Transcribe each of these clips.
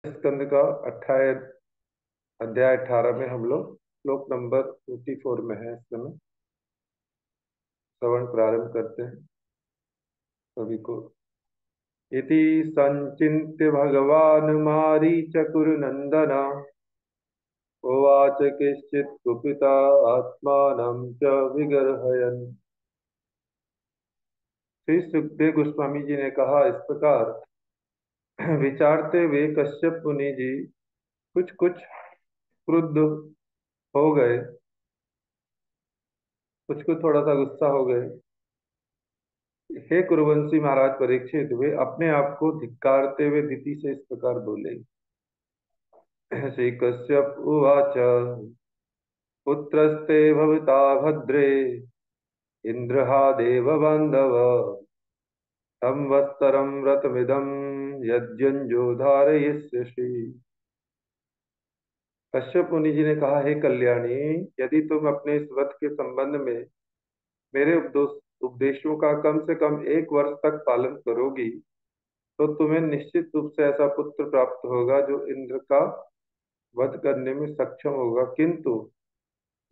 स्कंद का 28 अध्याय 18 में हम लोग श्लोक नंबर 44 में है। इस समय श्रवण प्रारंभ करते हैं सभी को। इति संचिन्त्य भगवान् मारीचकुर्नन्दन उवाच किश्चित् कुपिता आत्मानं च विगर्हयन्। श्री सुखदेव गोस्वामी जी ने कहा, इस प्रकार विचारते हुए कश्यप मुनि जी कुछ कुछ क्रुद्ध हो गए, कुछ कुछ थोड़ा सा गुस्सा हो गए। हे कुरुवंशी महाराज परीक्षित, वे अपने आप को धिक्कारते हुए दिति से इस प्रकार बोले। श्री कश्यप उवाच पुत्रस्ते भविता भद्रे इंद्रहा देव बांधव संवत्सरं व्रतमिदं यज्ञंजो धारयिष्यसि। कश्यप मुनि जी ने कहा, हे कल्याणी, यदि तुम अपने इस व्रत के संबंध में मेरे उपदेशों का कम से कम 1 वर्ष तक पालन करोगी तो तुम्हें निश्चित रूप से ऐसा पुत्र प्राप्त होगा जो इंद्र का वध करने में सक्षम होगा। किंतु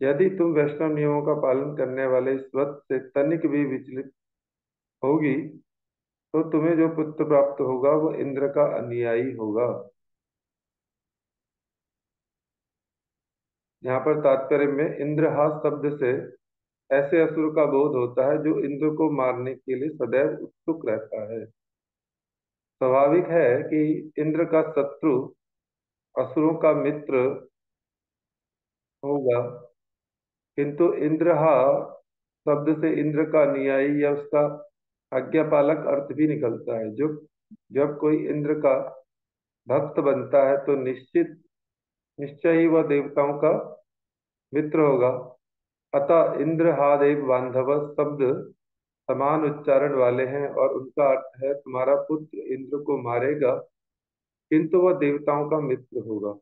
यदि तुम वैष्णव नियमों का पालन करने वाले इस व्रत से तनिक भी विचलित होगी तो तुम्हें जो पुत्र प्राप्त होगा वह इंद्र का अनुयायी होगा। यहाँ पर तात्पर्य में इंद्रहा शब्द से ऐसे असुर का बोध होता है जो इंद्र को मारने के लिए सदैव उत्सुक रहता है। स्वाभाविक है कि इंद्र का शत्रु असुरों का मित्र होगा, किंतु इंद्रहा शब्द से इंद्र का अनुयायी या उसका आज्ञापालक अर्थ भी निकलता है। जो जब कोई इंद्र का भक्त बनता है तो निश्चय ही वह देवताओं का मित्र होगा। अतः इंद्र हा देव बांधव शब्द समान उच्चारण वाले हैं और उनका अर्थ है तुम्हारा पुत्र इंद्र को मारेगा किंतु वह देवताओं का मित्र होगा।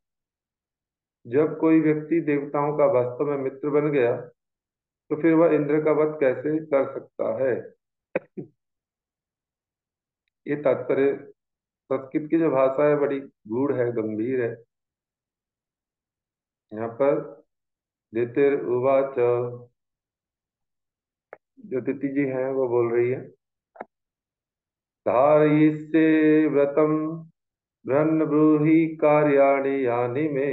जब कोई व्यक्ति देवताओं का वास्तव में मित्र बन गया तो फिर वह इंद्र का वध कैसे कर सकता है। ये तात्पर्य, संस्कृत की जो भाषा है बड़ी गूढ़ है, गंभीर है। यहाँ पर दितिर उवाच, जो तिथि जी हैं वो बोल रही है, धारयिष्ये व्रतम ब्रह्म ब्रूहि कार्याणि यानि मे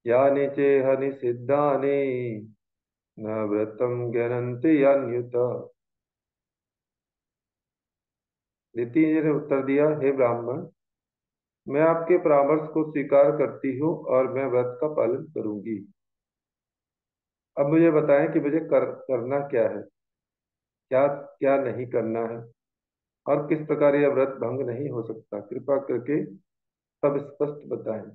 यानि चेह निषिद्धानि न व्रतम ज्ञानन्ति यान्युत। दिति जी ने उत्तर दिया, हे ब्राह्मण, मैं आपके परामर्श को स्वीकार करती हूँ और मैं व्रत का पालन करूंगी। अब मुझे बताएं कि मुझे करना क्या है, क्या क्या नहीं करना है और किस प्रकार यह व्रत भंग नहीं हो सकता। कृपा करके सब स्पष्ट बताएं।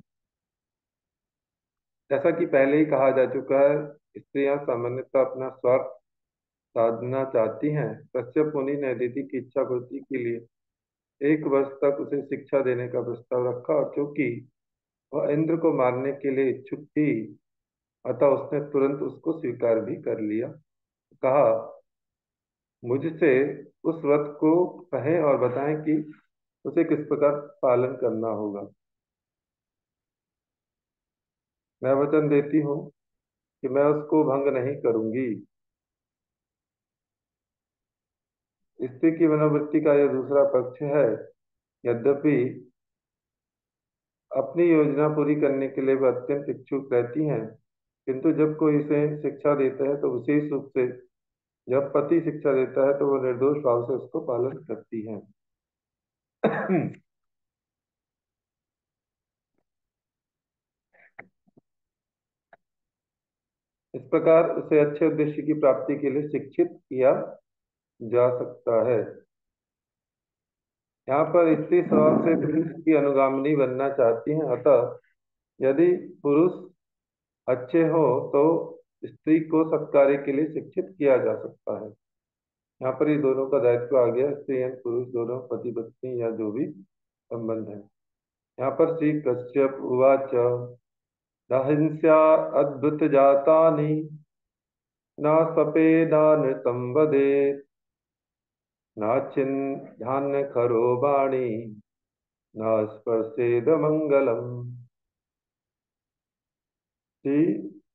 जैसा कि पहले ही कहा जा चुका है, स्त्रियां सामान्यतः अपना स्वार्थ साधना चाहती हैं। कश्यप मुनि ने अदिति की इच्छा पूर्ति के लिए 1 वर्ष तक उसे शिक्षा देने का प्रस्ताव रखा और चूंकि वह इंद्र को मारने के लिए इच्छुक थी अतः उसने तुरंत उसको स्वीकार भी कर लिया। कहा, मुझसे उस व्रत को कहें और बताएं कि उसे किस प्रकार पालन करना होगा। मैं वचन देती हूँ कि मैं उसको भंग नहीं करूंगी। स्त्री की मनोवृत्ति का यह दूसरा पक्ष है। यद्यपि अपनी योजना पूरी करने के लिए वह अत्यंत इच्छुक रहती हैं, किंतु जब कोई इसे शिक्षा देता है तो विशेष रूप से जब पति शिक्षा देता है तो वह निर्दोष भाव से उसको पालन करती हैं। इस प्रकार उसे अच्छे उद्देश्य की प्राप्ति के लिए शिक्षित किया जा सकता है। यहाँ पर स्त्री स्वभाव से पुरुष की अनुगामिनी बनना चाहती हैं, अतः यदि पुरुष अच्छे हो तो स्त्री को सत्कार्य के लिए शिक्षित किया जा सकता है। यहाँ पर ये दोनों का दायित्व आ गया, स्त्री एवं पुरुष दोनों पति पत्नी या जो भी संबंध है। यहाँ पर श्री कश्यप उवाच दहिंस्या अद्भुत जातानि न सपेदानृतं वदेत् नाचिन्धान्य खरो वाणी न स्पर्शेद मंगलम। श्री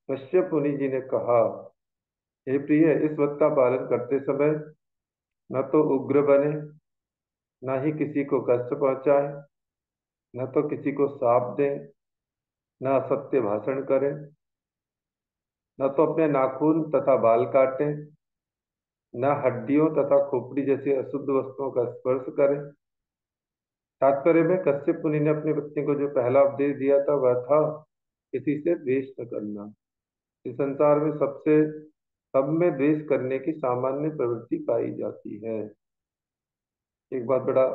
कश्यप मुनि जी ने कहा, हे प्रिय, इस व्रत का पालन करते समय न तो उग्र बने, न ही किसी को कष्ट पहुंचाए, न तो किसी को श्राप दें, न असत्य भाषण करें, न तो अपने नाखून तथा बाल काटें, न हड्डियों तथा खोपड़ी जैसी अशुद्ध वस्तुओं का स्पर्श करें। तात्पर्य में कश्यप मुनि ने अपनी पत्नी को जो पहला उपदेश दिया था वह था किसी से द्वेष न करना। इस संसार में सब में द्वेष करने की सामान्य प्रवृत्ति पाई जाती है। एक बहुत बड़ा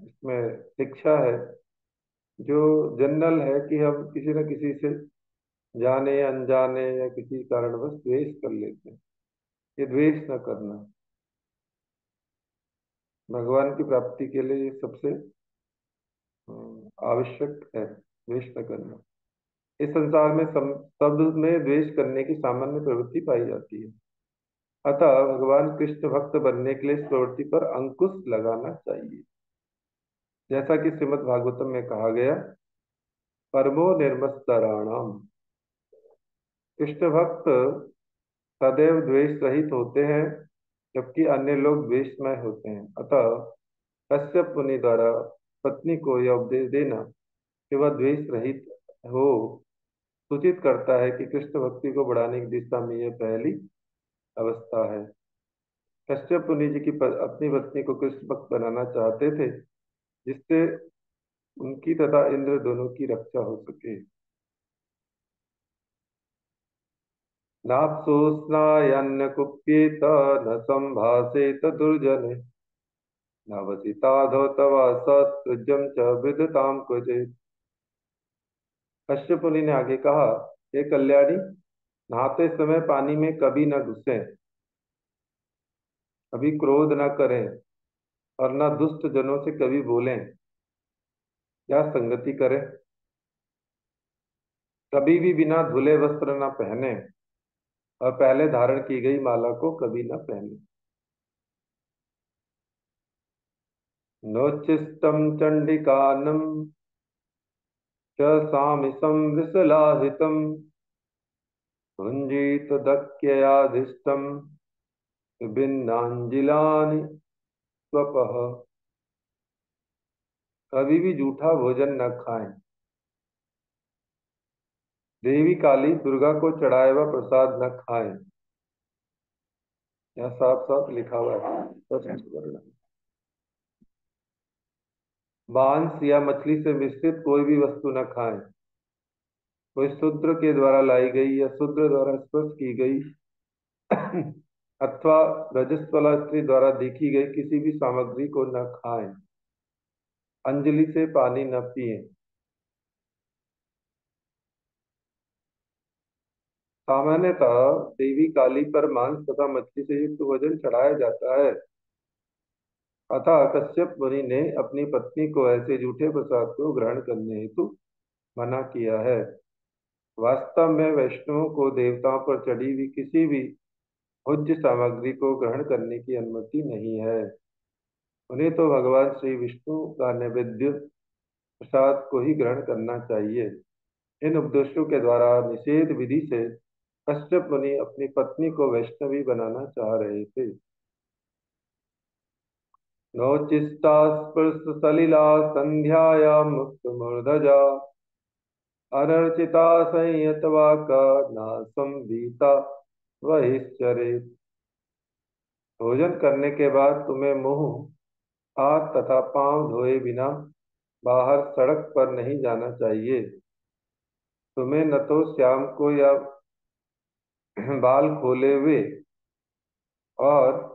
इसमें शिक्षा है जो जनरल है कि हम किसी न किसी से जाने या अनजाने या किसी कारणवश द्वेष कर लेते हैं। ये द्वेष न करना भगवान की प्राप्ति के लिए ये सबसे आवश्यक है, द्वेष न करना। इस संसार में सब में द्वेष करने की सामान्य प्रवृत्ति पाई जाती है। अतः भगवान कृष्ण भक्त बनने के लिए इस प्रवृत्ति पर अंकुश लगाना चाहिए। जैसा कि श्रीमद् भागवतम में कहा गया, परमो निर्मत्सराणाम। कृष्ण भक्त सदैव द्वेष रहित होते हैं, जबकि अन्य लोग द्वेषमय होते हैं। अतः कश्यप मुनि द्वारा पत्नी को यह उपदेश देना कि वह द्वेष रहित हो सूचित करता है कि कृष्ण भक्ति को बढ़ाने की दिशा में यह पहली अवस्था है। कश्यप मुनि जी अपनी पत्नी को कृष्ण भक्त बनाना चाहते थे, जिससे उनकी तथा इंद्र दोनों की रक्षा हो सके। नाप्सोस्नायन्न कुप्येत न संभाषेत दुर्जने न वसिताधो तवा सत्सृजम च विदताम क्वचित्। कश्यप मुनि ने आगे कहा, हे कल्याणी, नहाते समय पानी में कभी न घुसें, कभी क्रोध न करें और न दुष्ट जनों से कभी बोलें या संगति करें। कभी भी बिना धुले वस्त्र न पहने और पहले धारण की गई माला को कभी न पहने। नोच्चिष्टम चंडिकानम च सामिसं विसलाहितम भुंजीत दक्ष्ययाधिष्टम विभिन्नांजिलानि स्वपः। कभी भी जूठा भोजन न खाएं। देवी काली दुर्गा को चढ़ाए हुआ प्रसाद न खाएं। यहाँ साफ साफ लिखा हुआ है, स्पष्ट वर्णन। मांस या मछली से मिश्रित कोई भी वस्तु न खाएं। कोई शूद्र के द्वारा लाई गई या शूद्र द्वारा स्पर्श की गई अथवा रजस्वला स्त्री द्वारा देखी गई किसी भी सामग्री को न खाएं। अंजलि से पानी न पिएं। सामान्यतः देवी काली पर मांस तथा मछली से युक्त भोजन चढ़ाया जाता है। अतः कश्यप मुनि ने अपनी पत्नी को ऐसे जूठे प्रसाद को ग्रहण करने हेतु मना किया है। वास्तव में वैष्णवों को देवताओं पर चढ़ी हुई किसी भी भोज्य सामग्री को ग्रहण करने की अनुमति नहीं है। उन्हें तो भगवान श्री विष्णु का नैवेद्य प्रसाद को ही ग्रहण करना चाहिए। इन उपदेशों के द्वारा निषेध विधि से कश्यप मुनि अपनी पत्नी को वैष्णवी बनाना चाह रहे थे। नोचिष्टा स्पृश सलिला संध्याया मुक्त मूर्धजा अनर्चिता संयत वाका न संभीता वहिश्चरे। भोजन करने के बाद तुम्हें मुंह, हाथ तथा पांव धोए बिना बाहर सड़क पर नहीं जाना चाहिए। तुम्हें न तो शाम को या बाल खोले हुए और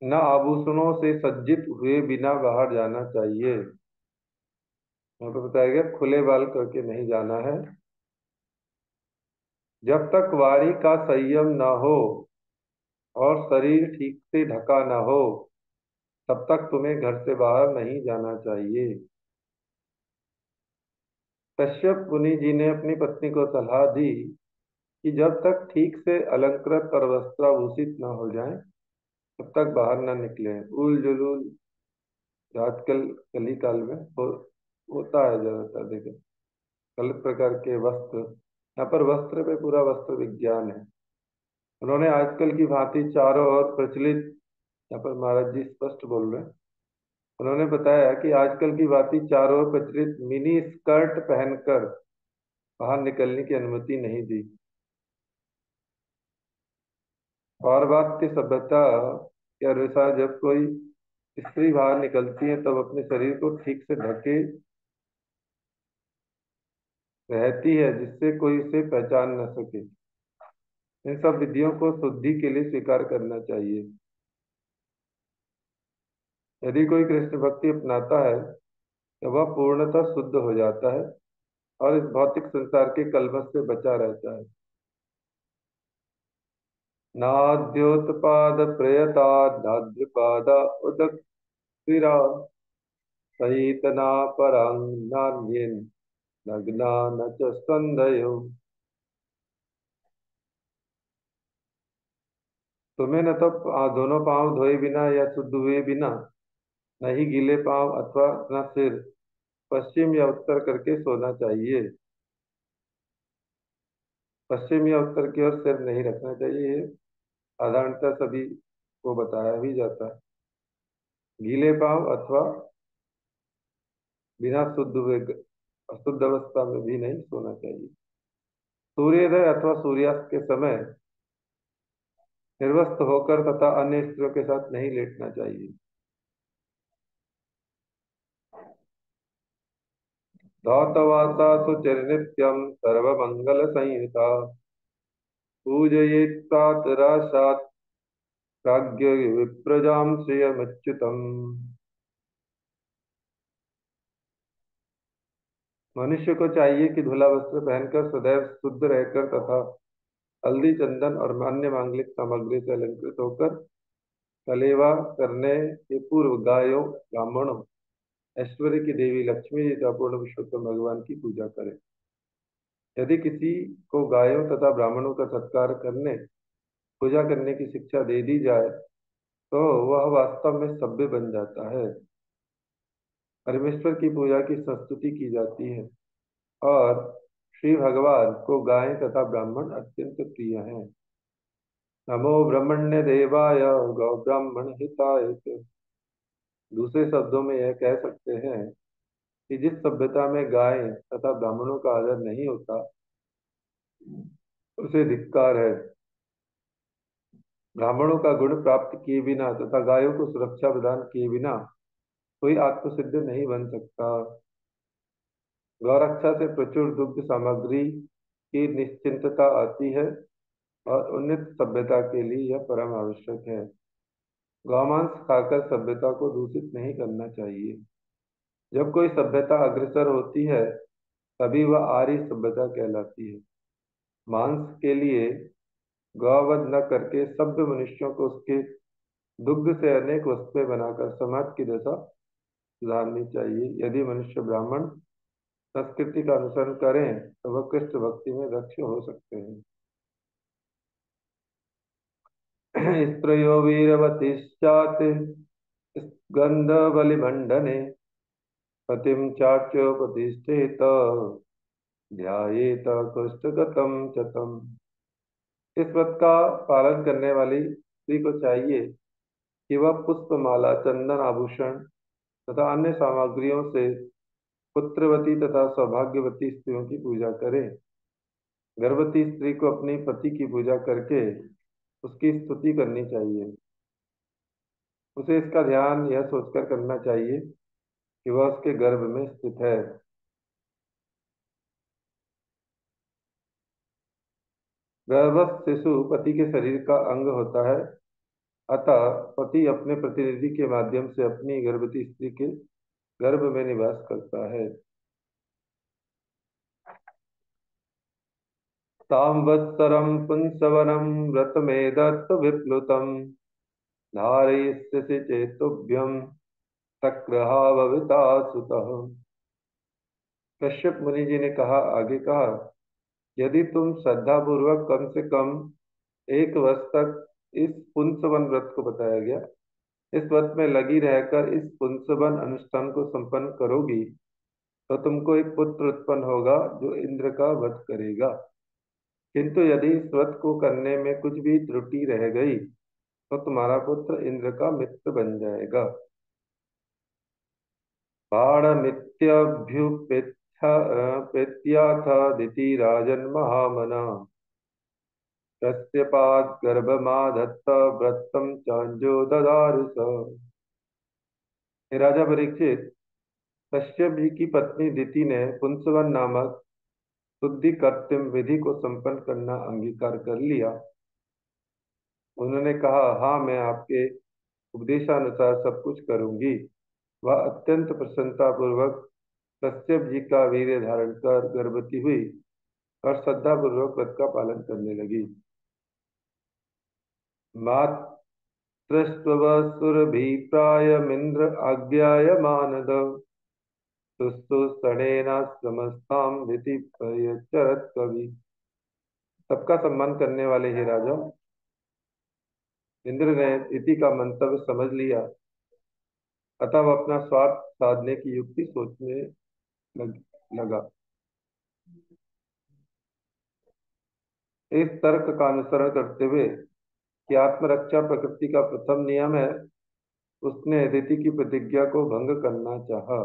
न आभूषणों से सज्जित हुए बिना बाहर जाना चाहिए। यहाँ पे बताया गया खुले बाल करके नहीं जाना है। जब तक वाणी का संयम न हो और शरीर ठीक से ढका न हो, तब तक तुम्हें घर से बाहर नहीं जाना चाहिए। कश्यप मुनि जी ने अपनी पत्नी को सलाह दी कि जब तक ठीक से अलंकृत और वस्त्राभूषित न हो जाएं, तब तक बाहर न निकले। उल जुलूल आजकल कली काल में होता है ज्यादातर, देखे गलत प्रकार के वस्त्र। यहाँ पर वस्त्र पे पूरा वस्त्र विज्ञान है। उन्होंने आजकल की भांति चारों ओर प्रचलित, यहाँ पर महाराज जी स्पष्ट बोल रहे हैं, उन्होंने बताया कि आजकल की भांति चारों ओर प्रचलित मिनी स्कर्ट पहनकर बाहर निकलने की अनुमति नहीं दी। पाश्चात्य सभ्यता के अनुसार जब कोई स्त्री बाहर निकलती है तब अपने शरीर को ठीक से ढके रहती है, जिससे कोई उसे पहचान न सके। इन सब विधियों को शुद्धि के लिए स्वीकार करना चाहिए। यदि कोई कृष्ण भक्ति अपनाता है तो वह पूर्णतः शुद्ध हो जाता है और इस भौतिक संसार के कलमश से बचा रहता है। नाद्योत्पाद प्रयता नाद्रिपाद उदक सहितना परांग नग्ना न च स्कंधयो। तुम्हें न तो दोनों पांव धोए बिना या शुद्ध हुए बिना, न ही गीले पांव अथवा न सिर पश्चिम या उत्तर करके सोना चाहिए। पश्चिम या उत्तर की ओर सिर नहीं रखना चाहिए, ये साधारणतः सभी को बताया भी जाता है। गीले पांव अथवा बिना शुद्ध हुए अशुद्ध अवस्था में भी नहीं सोना चाहिए। सूर्योदय अथवा सूर्यास्त के समय निर्वस्त्र होकर तथा अन्य स्त्रियों के साथ नहीं लेटना चाहिए। धौतवासा सुचिर्नित्यं सर्वमंगल संयुता पूजयेत् प्रातराशात् प्राज्ञ विप्रजां श्रियमच्युतम्। मनुष्य को चाहिए कि धुला वस्त्र पहनकर सदैव शुद्ध रहकर तथा हल्दी चंदन और अन्य मांगलिक सामग्री से अलंकृत होकर कलेवा करने के पूर्व गायों, ब्राह्मणों, ऐश्वर्य की देवी लक्ष्मी तथा पूर्ण पुरुषोत्तम भगवान की पूजा करे। यदि किसी को गायों तथा ब्राह्मणों का सत्कार करने, पूजा करने की शिक्षा दे दी जाए तो वह वास्तव में सभ्य बन जाता है। परमेश्वर की पूजा की संस्तुति की जाती है और श्री भगवान को गाय तथा ब्राह्मण अत्यंत प्रिय हैं। नमो ब्रह्मण्य देवाय गौ ब्राह्मण हिताय च। दूसरे शब्दों में यह कह सकते हैं कि जिस सभ्यता में गाय तथा ब्राह्मणों का आदर नहीं होता उसे धिक्कार है। ब्राह्मणों का गुण प्राप्त किए बिना तथा गायों को सुरक्षा प्रदान किए बिना कोई आत्मसिद्ध नहीं बन सकता। गौरक्षा से प्रचुर दुग्ध सामग्री की निश्चिंतता आती है और उन्नत सभ्यता के लिए यह परम आवश्यक है। गौमांस खाकर सभ्यता को दूषित नहीं करना चाहिए। जब कोई सभ्यता अग्रसर होती है तभी वह आर्य सभ्यता कहलाती है। मांस के लिए गौवध न करके सभ्य मनुष्यों को उसके दुग्ध से अनेक वस्तुएं बनाकर समाज की दशा सुधारनी चाहिए। यदि मनुष्य ब्राह्मण संस्कृति का अनुसरण करें तो वह कृष्ण भक्ति में दक्ष हो सकते हैं। स्त्रियो वीरवतिश्चात् गन्धबलिभण्डने पतिं चार्च्योपतिष्ठेत ध्यायेत कुष्ठगतं च तम्। इस व्रत का पालन करने वाली स्त्री को चाहिए कि वह पुष्पमाला, चंदन, आभूषण तथा अन्य सामग्रियों से पुत्रवती तथा सौभाग्यवती स्त्रियों की पूजा करे। गर्भवती स्त्री को अपने पति की पूजा करके उसकी स्तुति करनी चाहिए। उसे इसका ध्यान यह सोचकर करना चाहिए कि वह उसके गर्भ में स्थित है। गर्भस्थ शिशु पति के शरीर का अंग होता है, अतः पति अपने प्रतिनिधि के माध्यम से अपनी गर्भवती स्त्री के गर्भ में निवास करता है। तांवत्सरं पुंसवनं व्रतमेतत् विप्लुतं धारयिष्यसि चेतुभ्यं शक्रहा सुतः। कश्यप मुनि जी ने कहा, आगे कहा यदि तुम श्रद्धापूर्वक कम से कम एक वर्ष तक इस पुंसवन व्रत को बताया गया, इस व्रत में लगी रहकर इस पुंसवन अनुष्ठान को संपन्न करोगी, तो तुमको एक पुत्र उत्पन्न होगा जो इंद्र का वध करेगा। किंतु यदि इस व्रत को करने में कुछ भी त्रुटि रह गई, तो तुम्हारा पुत्र इंद्र का मित्र बन जाएगा। बाणमित्यभ्युपेत्याथ दिति राजन् महामना कश्यपात् गर्भमाधत्त व्रतम चांजो ददार स। हे राजा परीक्षित, कश्यप जी की पत्नी दिति ने पुंसवन नामक शुद्धि कर्तव्य विधि को संपन्न करना अंगीकार कर लिया। उन्होंने कहा, हाँ, मैं आपके उपदेशानुसार सब कुछ करूंगी। वह अत्यंत प्रसन्नता पूर्वक कश्यप जी का वीर्य धारण कर गर्भवती हुई और श्रद्धा पूर्वक व्रत का पालन करने लगी। मातृस्त्वसुरभिप्रायमिन्द्र आज्ञायमानद शुश्रूषणेन समस्तां दिति प्रयच्चरत् कवि। सबका सम्मान करने वाले हे राजा, इंद्र ने इति का मंतव्य समझ लिया। अतः वह अपना स्वार्थ साधने की युक्ति सोचने लगा। इस तर्क का अनुसरण करते हुए कि आत्मरक्षा प्रकृति का प्रथम नियम है, उसने अदिति की प्रतिज्ञा को भंग करना चाहा।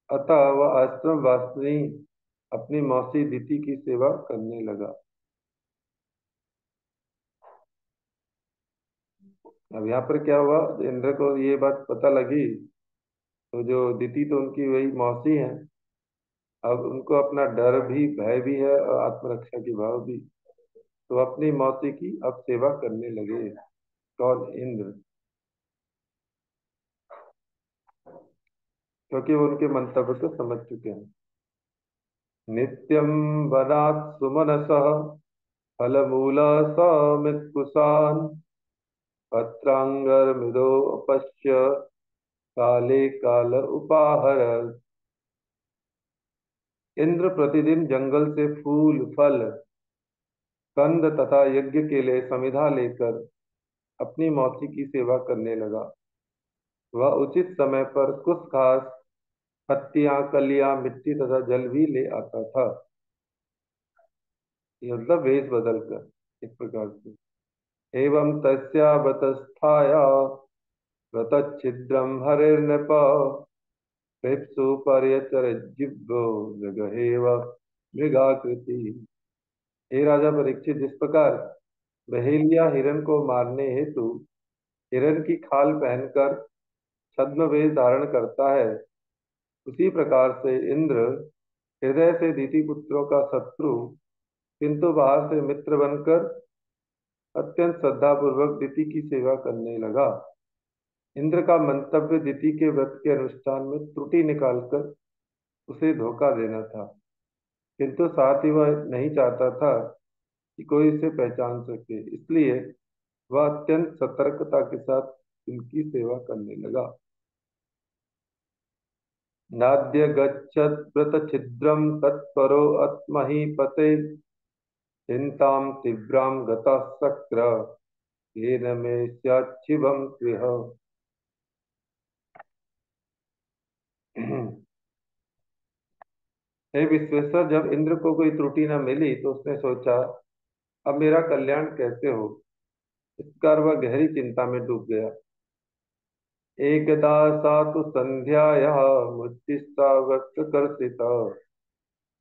अतः वह आश्रम वासिनी अपनी मौसी दिति की सेवा करने लगा। अब यहाँ पर क्या हुआ, इंद्र को ये बात पता लगी, तो जो दिति तो उनकी वही मौसी है, अब उनको अपना डर भी भय भी है और आत्मरक्षा की भाव भी। तो अपनी मौसी की अब सेवा करने लगे। कौन? इंद्र। क्योंकि वो उनके मंतव्य को समझ चुके हैं। नित्यं वनात् सुमनसः फलमूल समित्कुशान् पत्रांगर्मिदोपश्य काले काल उपाहर। इंद्र प्रतिदिन जंगल से फूल फल कंद तथा यज्ञ के लिए समिधा लेकर अपनी मौसी की सेवा करने लगा। वह उचित समय पर कुछ घास, पत्तियां, कलियां, मिट्टी तथा जल भी ले आता था। ये मतलब वेश बदल कर इस प्रकार से। एवं तस्यावतस्थाय व्रतच्छिद्रं हरिर्नृप प्रेप्सु पर्यचरज्जिह्वो मृगहेव मृगाकृति। हे राजा परीक्षित, जिस प्रकार बहेलिया हिरण को मारने हेतु हिरण की खाल पहनकर छद्म वेश धारण करता है, उसी प्रकार से इंद्र हृदय से दिति पुत्रों का शत्रु किंतु बाहर से मित्र बनकर अत्यंत श्रद्धापूर्वक दिति की सेवा करने लगा। इंद्र का मंतव्य दिति के व्रत के अनुष्ठान में त्रुटि निकालकर उसे धोखा देना था, किंतु साथ ही वह नहीं चाहता था कि कोई इसे पहचान सके, इसलिए वह अत्यंत सतर्कता के साथ इनकी सेवा करने लगा। नाद्य गच्छत् व्रत छिद्रम तत्परो आत्महीपते चिंतां तीव्रां गतः शक्र येन मे स्याच्छिवं त्विह। हे विश्वेश्वर, जब इंद्र को कोई त्रुटि न मिली तो उसने सोचा, अब मेरा कल्याण कैसे हो। इस कारण वह गहरी चिंता में डूब गया। एकदा सा तु संध्यायाः मुच्चिष्टा वक्त्रकर्षिता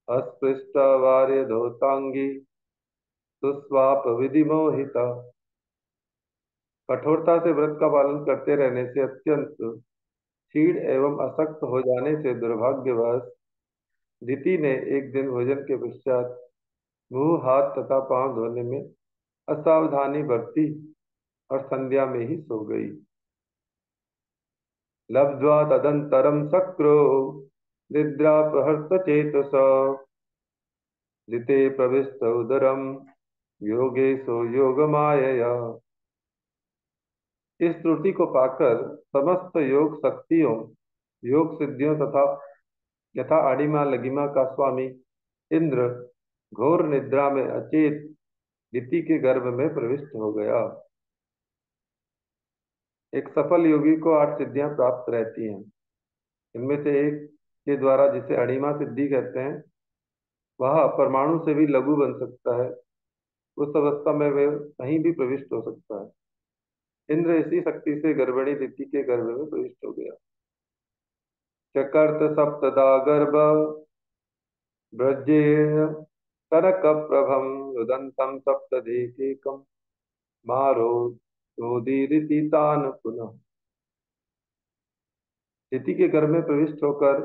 अस्पृष्टा वार्यधौतांगी सुस्वाप विधिमोहिता। कठोरता से व्रत का पालन करते रहने से अत्यंत क्षीण एवं अशक्त हो जाने से दुर्भाग्यवश दिति ने एक दिन भोजन के पश्चात मुंह, हाथ तथा पांव धोने में असावधानी बरती और संध्या में ही सो गई। लब्ध्वा तदंतरम शक्रो निद्रापहर्त चेतसा जिते प्रविष्ट उदरम योगेशो योगमायया। इस त्रुटि को पाकर समस्त योग शक्तियों, योग सिद्धियों तथा यथा आड़िमा लगिमा का स्वामी इंद्र घोर निद्रा में अचेत दिति के गर्भ में प्रविष्ट हो गया। एक सफल योगी को 8 सिद्धियां प्राप्त रहती हैं। इनमें से एक के द्वारा, जिसे अणिमा सिद्धि कहते हैं, वह परमाणु से भी लघु बन सकता है। उस अवस्था में वह कहीं भी प्रविष्ट हो सकता है। इंद्र इसी शक्ति से गर्भिणी दिति के गर्भ में प्रविष्ट हो गया। चकर्त सप्तदा गर्भ ब्रजेय कनक प्रभम रुदंतम सप्तधीकैकम मारो रोदीरिति तान पुनः। दिति के गर्भ में प्रविष्ट होकर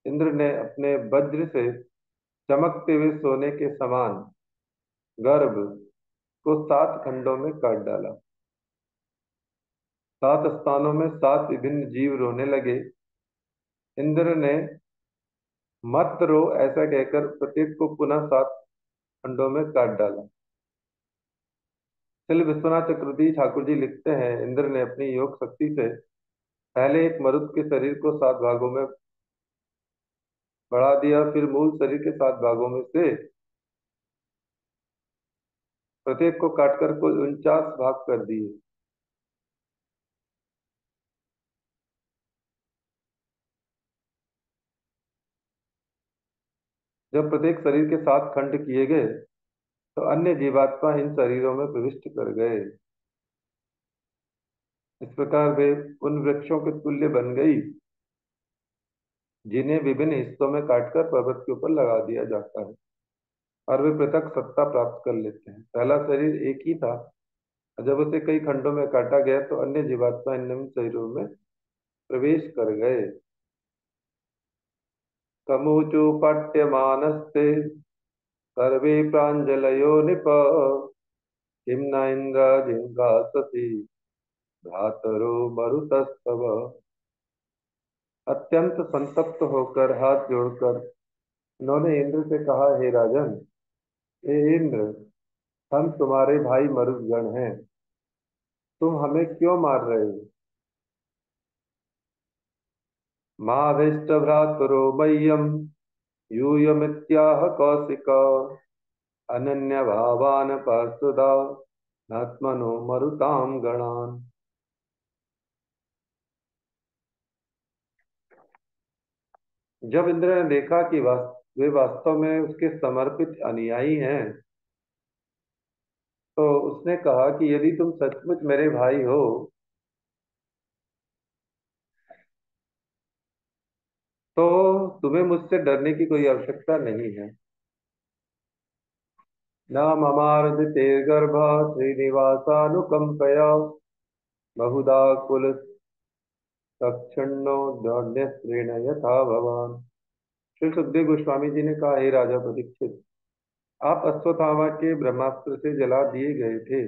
इंद्र ने अपने वज्र से चमकते हुए सोने के समान गर्भ को 7 खंडों में काट डाला। 7 स्थानों में 7 विभिन्न जीव रोने लगे। इंद्र ने मत रो ऐसा कहकर प्रत्येक को पुनः 7 खंडों में काट डाला। श्री विश्वनाथ चक्रवर्ती ठाकुर जी लिखते हैं, इंद्र ने अपनी योग शक्ति से पहले एक मरुत के शरीर को 7 भागों में बढ़ा दिया, फिर मूल शरीर के 7 भागों में से प्रत्येक को काटकर कुल 49 भाग कर दिए। जब प्रत्येक शरीर के 7 खंड किए गए तो अन्य जीवात्मा इन शरीरों में प्रविष्ट कर गए। इस प्रकार वे उन वृक्षों के तुल्य बन गई जिन्हें विभिन्न हिस्सों में काटकर पर्वत के ऊपर लगा दिया जाता है, और वे पृथक सत्ता प्राप्त कर लेते हैं। पहला शरीर एक ही था, और जब उसे कई खंडों में काटा गया तो अन्य जीवात्मा इन निम्न शरीरों में प्रवेश कर गए। तमूचोपाट्यमानस्ते सर्वे प्राञ्जलयो निप किं न इंद्र जिंगाससि भ्रातरो मरुतस्तव। अत्यंत संतप्त होकर हाथ जोड़कर उन्होंने इंद्र से कहा, हे राजन, हे इंद्र, हम तुम्हारे भाई मरुदगण हैं, तुम हमें क्यों मार रहे हो? मावेष्ट भ्रातरो मह्यम यूयमित्याह कौशिक अनन्य भावान पार्षदा नात्मनो मरुताम गणान। जब इंद्र ने देखा कि वे वास्तव में उसके समर्पित अनुयायी हैं, तो उसने कहा कि यदि तुम सचमुच मेरे भाई हो तो तुम्हें मुझसे डरने की कोई आवश्यकता नहीं है। न ममार्दितेर्गर्भ श्रीनिवासानुकंपया बहुधा कुल सक्षण्णो दौर्ण्यस्त्रेण यथा भवान। श्री सुखदेव गोस्वामी जी ने कहा, हे राजा परीक्षित, आप अश्वत्थामा के ब्रह्मास्त्र से जला दिए गए थे,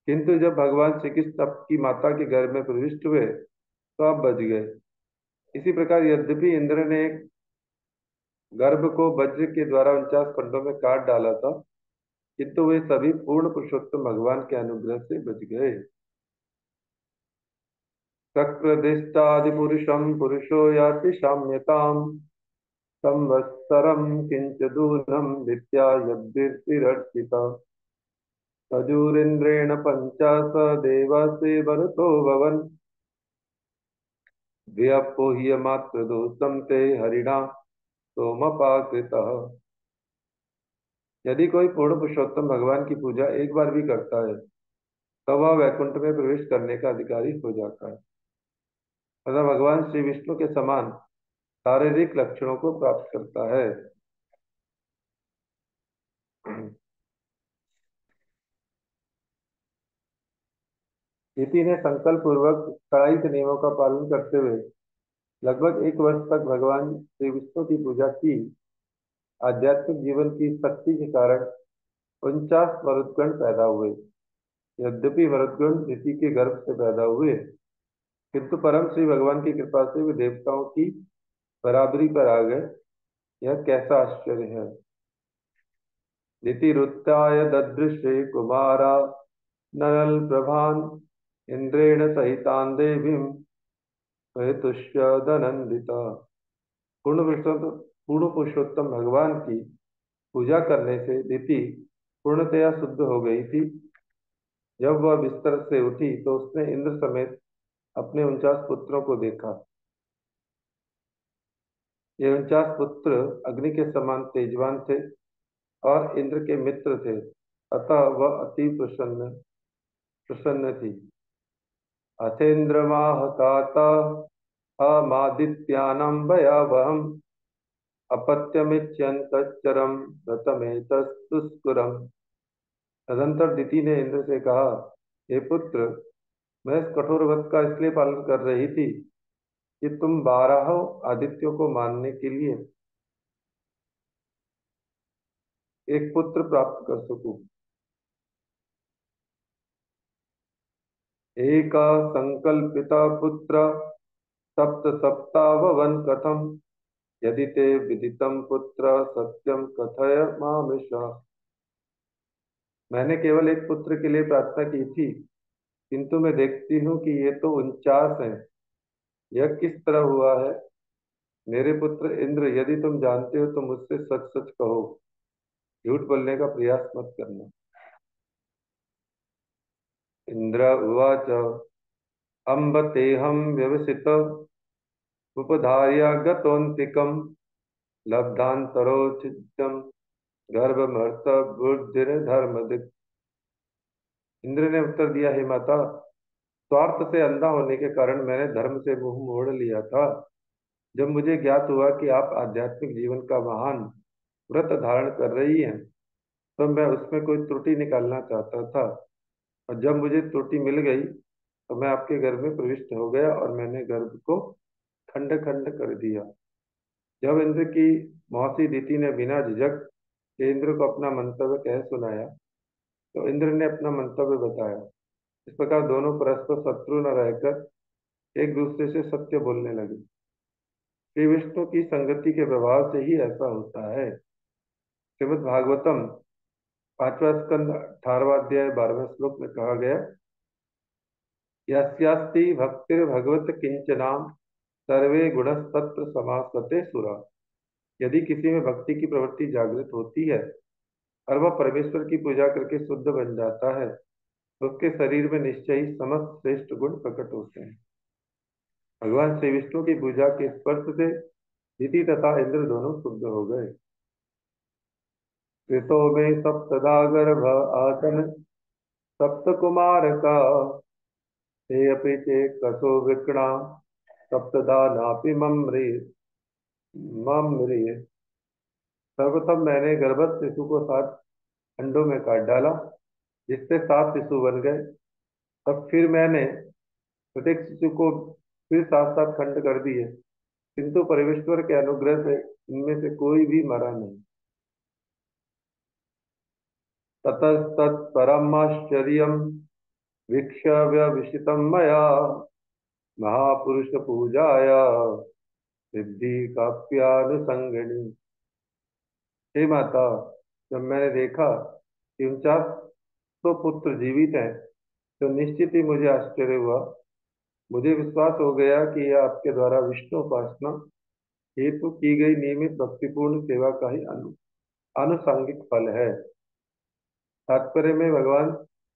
किंतु जब भगवान श्री कृष्ण आपकी माता के गर्भ में प्रविष्ट हुए तो आप बच गए। इसी प्रकार यद्यपि इंद्र ने गर्भ को वज्र के द्वारा 49 खंडों में काट डाला था, किंतु वे सभी पूर्ण पुरुषोत्तम भगवान के अनुग्रह से बच गए। शक्रदिष्टादिपुरुषं पुरुषो याति साम्यताम् संवत्सरं किंच दूरं विद्या यद्भिर्षिरर्चिता तजूरिन्द्रेण पंचाश देवासे वरतो भवन व्यपोह्यमात्रदोषं ते हरिणा सोमपाकृतः। यदि कोई पूर्ण पुरुषोत्तम भगवान की पूजा एक बार भी करता है तो वह वैकुंठ में प्रवेश करने का अधिकारी हो जाता है, तथा भगवान श्री विष्णु के समान शारीरिक लक्षणों को प्राप्त करता है। इति ने संकल्प पूर्वक कड़ाई से नियमों का पालन करते हुए लगभग 1 वर्ष तक भगवान श्री विष्णु की पूजा की। आध्यात्मिक जीवन की शक्ति के कारण 49 मरुदगण पैदा हुए। यद्यपि मरुदगण ऋषि के गर्भ से पैदा हुए, किंतु परम श्री भगवान की कृपा से वे देवताओं की बराबरी पर आ गए। यह कैसा आश्चर्य है। दितिरुत्थाय ददृशे कुमारा नरल प्रभान इंद्रेण सहितान देवीं परितुष्य दनंदिता। पूर्ण पुरुषोत्तम पूर्ण पुरुषोत्तम भगवान की पूजा करने से दिति पूर्णतया शुद्ध हो गई थी। जब वह बिस्तर से उठी तो उसने इंद्र समेत अपने 49 पुत्रों को देखा। ये 49 पुत्र अग्नि के समान तेजवान थे और इंद्र के मित्र थे, अतः वह अति प्रसन्न प्रसन्न थी। अथेन्द्रमाह तात अमादित्यानां भयावहम् अपत्यमिच्यन्तच्चरम् व्रतमेतस्तुस्कुरम्। तदंतर दिति ने इंद्र से कहा, हे पुत्र, मैं इस कठोर व्रत का इसलिए पालन कर रही थी कि तुम 12 आदित्यों को मानने के लिए एक पुत्र प्राप्त कर सको। एक संकल्पिता पुत्र सप्त सप्ताववन कथम यदि ते विदितम पुत्र सत्यम कथय मामिष। मैंने केवल एक पुत्र के लिए प्रार्थना की थी, किंतु मैं देखती हूँ कि ये तो 49 हैं। यह किस तरह हुआ है? मेरे पुत्र इंद्र, यदि तुम जानते हो तो मुझसे सच सच कहो, झूठ बोलने का प्रयास मत करना। इंद्र उवाच अम्ब तेहं व्यवसित उपधार्य गतोऽन्तिकं लब्धान्तरोचित्यं गर्भमर्त बुद्धिर्धर्मदिक्। इंद्र ने उत्तर दिया, हे माता, स्वार्थ से अंधा होने के कारण मैंने धर्म से मुंह मोड़ लिया था। जब मुझे ज्ञात हुआ कि आप आध्यात्मिक जीवन का महान व्रत धारण कर रही हैं, तो मैं उसमें कोई त्रुटि निकालना चाहता था, और जब मुझे त्रुटि मिल गई तो मैं आपके गर्भ में प्रविष्ट हो गया और मैंने गर्भ को खंड खंड कर दिया। जब इंद्र की मौसी दिति ने बिना झिझक के इंद्र को अपना मंतव्य कह सुनाया, तो इंद्र ने अपना मंतव्य बताया। इस प्रकार दोनों परस्पर शत्रु न रहकर एक दूसरे से सत्य बोलने लगे। श्री विष्णु की संगति के प्रभाव से ही ऐसा होता है। श्रीमद् भागवतम 5वां स्कंद 18वां अध्याय 12वें श्लोक में कहा गया, यस्यास्ति भक्तिर्भगवत किंचनाम सर्वे गुणस्तत्र समासते सुरा। यदि किसी में भक्ति की प्रवृत्ति जागृत होती है और वह परमेश्वर की पूजा करके शुद्ध बन जाता है, तो उसके शरीर में निश्चय ही समस्त श्रेष्ठ गुण प्रकट होते हैं। भगवान श्री विष्णु की पूजा के स्पर्श से दिति तथा इंद्र दोनों शुद्ध हो गए। ऋतो में सप्तदा गर्भ आसन सप्त कुमार का ते अपि चे कसो विकणा सप्तदा नापि मम्रिय। सर्वप्रथम मैंने गर्भस्थ शिशु को 7 अंडों में काट डाला, जिससे 7 शिशु बन गए। तब फिर मैंने प्रत्येक शिशु को फिर 7 7 खंड कर दिए, किंतु परमेश्वर के अनुग्रह से इनमें से कोई भी मरा नहीं। ततस्तत्परमाश्चर्यं वीक्ष्य व्यवसितं मया महापुरुष पूजाया सिद्धि काप्यानुसंगणी। हे माता, जब मैंने देखा कि 49 पुत्र जीवित हैं, तो निश्चित ही मुझे आश्चर्य हुआ। मुझे विश्वास हो गया कि यह आपके द्वारा विष्णु उपासना हेतु की गई नियमित भक्तिपूर्ण सेवा का ही आनुषंगिक फल है। तात्पर्य में भगवान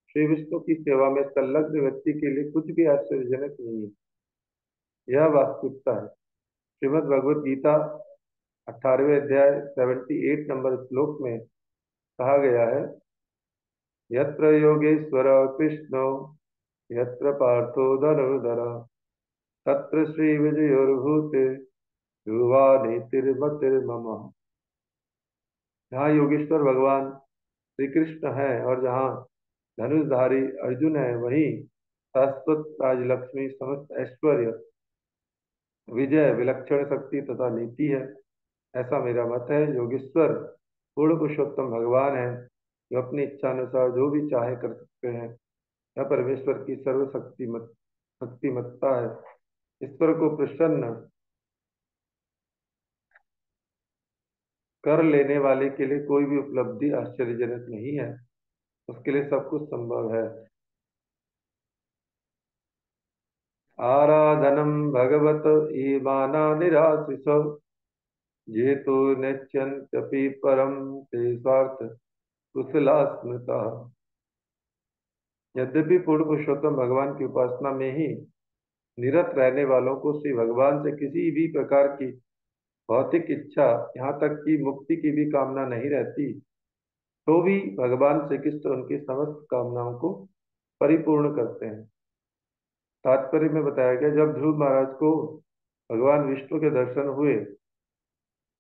श्री विष्णु की सेवा में संलग्न व्यक्ति के लिए कुछ भी आश्चर्यजनक नहीं है। यह वास्तविकता है। श्रीमद् भगवद गीता 18वें अध्याय 78 नंबर श्लोक में कहा गया है, यत्र योगेश्वर कृष्णो यत्र पार्थो धनुर्धर तत्र श्री विजयोर्भूते ध्रुवा नीतिर्मतिर्मम। जहाँ योगेश्वर भगवान श्री कृष्ण है और जहाँ धनुषधारी अर्जुन है, वहीं शाश्वत राजलक्ष्मी, समस्त ऐश्वर्य, विजय, विलक्षण शक्ति तथा नीति है। ऐसा मेरा मत है। योगेश्वर पूर्ण पुरुषोत्तम भगवान है, जो अपनी इच्छा अनुसार जो भी चाहे कर सकते हैं। यह परमेश्वर की शक्तिमत्ता है। ईश्वर को प्रसन्न कर लेने वाले के लिए कोई भी उपलब्धि आश्चर्यजनक नहीं है। उसके लिए सब कुछ संभव है। आराधनम भगवत ईमाना निराशिष ये तो नश्यन्त्यपि परम ते स्वार्थ कुशला स्मृता। यद्यपि पूर्ण पुरुषोत्तम भगवान की उपासना में ही निरत रहने वालों को श्री भगवान से किसी भी प्रकार की भौतिक इच्छा, यहाँ तक कि मुक्ति की भी कामना नहीं रहती, तो भी भगवान श्री कृष्ण उनकी समस्त कामनाओं को परिपूर्ण करते हैं। तात्पर्य में बताया गया, जब ध्रुव महाराज को भगवान विष्णु के दर्शन हुए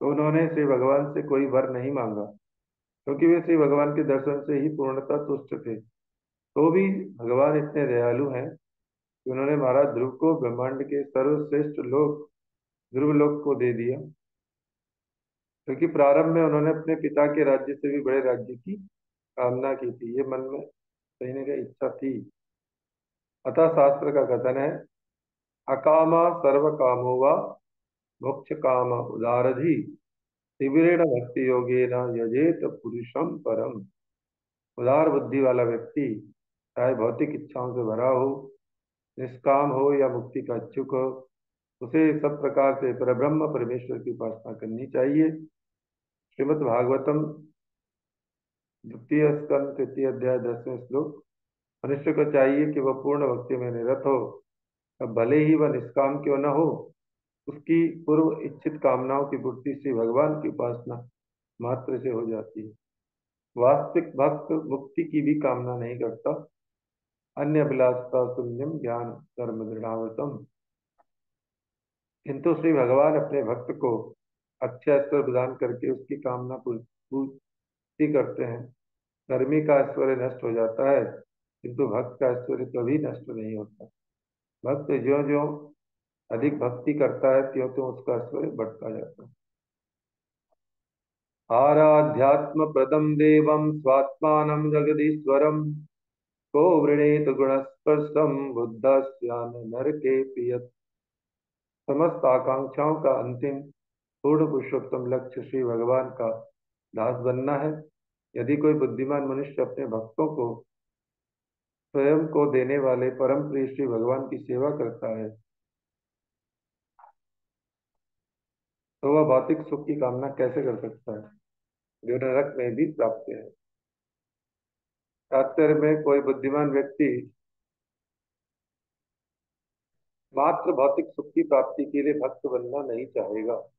तो उन्होंने श्री भगवान से कोई वर नहीं मांगा, क्योंकि वे श्री भगवान के दर्शन से ही पूर्णतः तुष्ट थे। तो भी भगवान इतने दयालु हैं कि उन्होंने महाराज ध्रुव को ब्रह्मांड के सर्वश्रेष्ठ लोक ध्रुव लोक को दे दिया, क्योंकि प्रारंभ में उन्होंने अपने पिता के राज्य से भी बड़े राज्य की कामना की थी। ये मन में कहीं ना कहीं इच्छा थी। अतः शास्त्र का कथन है, अकामा सर्व कामो वा मोक्ष काम उदारधि शिविरेण भक्ति योगेन यजेत पुरुषम परम। उदार बुद्धि वाला व्यक्ति चाहे भौतिक इच्छाओं से भरा हो, निष्काम हो या मुक्ति का इच्छुक हो, उसे सब प्रकार से परब्रह्म परमेश्वर की उपासना करनी चाहिए। श्रीमद् भागवतम द्वितीय स्कंद तृतीय अध्याय 10वें श्लोक। मनुष्य को चाहिए कि वह पूर्ण भक्ति में निरत हो, अब भले ही वह निष्काम क्यों न हो। उसकी पूर्व इच्छित कामनाओं की पूर्ति श्री भगवान की उपासना मात्र से हो जाती है। वास्तविक भक्त मुक्ति की भी कामना नहीं करता। अन्य अभिलाषता शून्यम ज्ञान कर्म दृढ़ावतम। किंतु श्री भगवान अपने भक्त को अक्षय ऐश्वर्य प्रदान करके उसकी कामना पूर्ति करते हैं। कर्मी का ऐश्वर्य नष्ट हो जाता है, किंतु भक्त का ऐश्वर्य कभी नष्ट नहीं होता। भक्त ज्यो ज्यो अधिक भक्ति करता है, त्यों त्यों उसका ऐश्वर्य बढ़ता जाता है। आराध्यात्म प्रदम देवम स्वात्मानं जगदीश्वरम को वृणीत गुणस्पर्शम बुद्धस्यान नरके प्रियत। समस्त आकांक्षाओं का अंतिम पूर्ण पुरुषोत्तम लक्ष्य श्री भगवान का दास बनना है। यदि कोई बुद्धिमान मनुष्य अपने भक्तों को स्वयं को देने वाले परम प्रिय श्री भगवान की सेवा करता है, तो वह भौतिक सुख की कामना कैसे कर सकता है, जो नरक में भी प्राप्त है। तात्पर्य में कोई बुद्धिमान व्यक्ति मात्र भौतिक सुख की प्राप्ति के लिए भक्त बनना नहीं चाहेगा।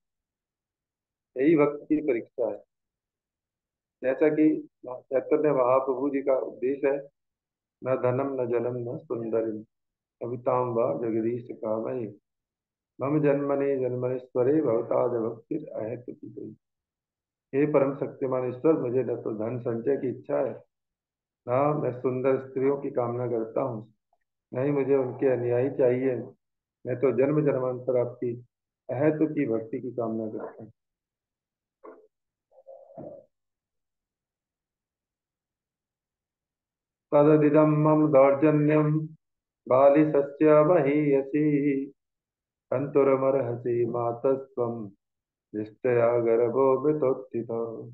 यही भक्त की परीक्षा है। जैसा कि चैतन्य महाप्रभु जी का उपदेश है, न धनम न जनम न सुंदरिम कविताम व जगदीश कामये मम जन्मने जन्मनेश्वरे भवताद भक्तिर अहेतु की गई। हे परम शक्तिमान ईश्वर, मुझे न तो धन संचय की इच्छा है, न मैं सुंदर स्त्रियों की कामना करता हूँ, नहीं मुझे उनके अनुयायी चाहिए। मैं तो जन्म जन्मांतर आपकी अहेतु की भक्ति की कामना करता हूँ। तदिदं मम दौर्जन्यम बालिशस्य महीयसी हन्तुरमर्हसि मातस्त्वं दृष्ट्या गर्भो मृतोत्थितः।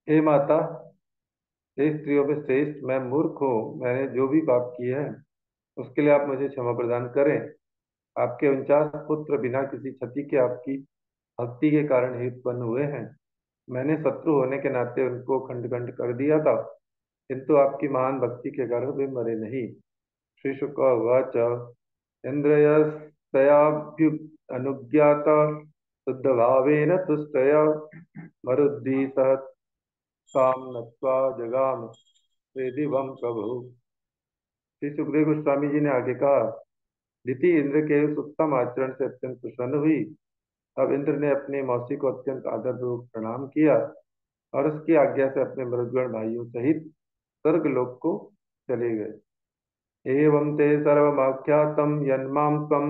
हे माता, हे स्त्रियों में श्रेष्ठ, मैं मूर्ख हूँ। मैंने जो भी पाप किए हैं उसके लिए आप मुझे क्षमा प्रदान करें। आपके 49 पुत्र बिना किसी क्षति के आपकी भक्ति के कारण ही उत्पन्न हुए हैं। मैंने शत्रु होने के नाते उनको खंड खंड कर दिया था, किंतु आपकी महान भक्ति के कारण वे मरे नहीं। श्री शुक उवाच इन्द्रियस्त्वयाभ्युनुज्ञात शुद्धभावेन तुष्टया मरुद्भिः काम नत्वा जगाम दिवम प्रभु। श्री सुखदेव गोस्वामी जी ने आगे कहा, दिति इंद्र के उस उत्तम आचरण से अत्यंत प्रसन्न हुई। अब इंद्र ने अपनी मौसी को अत्यंत आदरपूर्वक प्रणाम किया और उसकी आज्ञा से अपने मृदगण भाइयों सहित स्वर्ग लोक को चले गए। एवं ते सर्वमाख्यातम यन्मां त्वं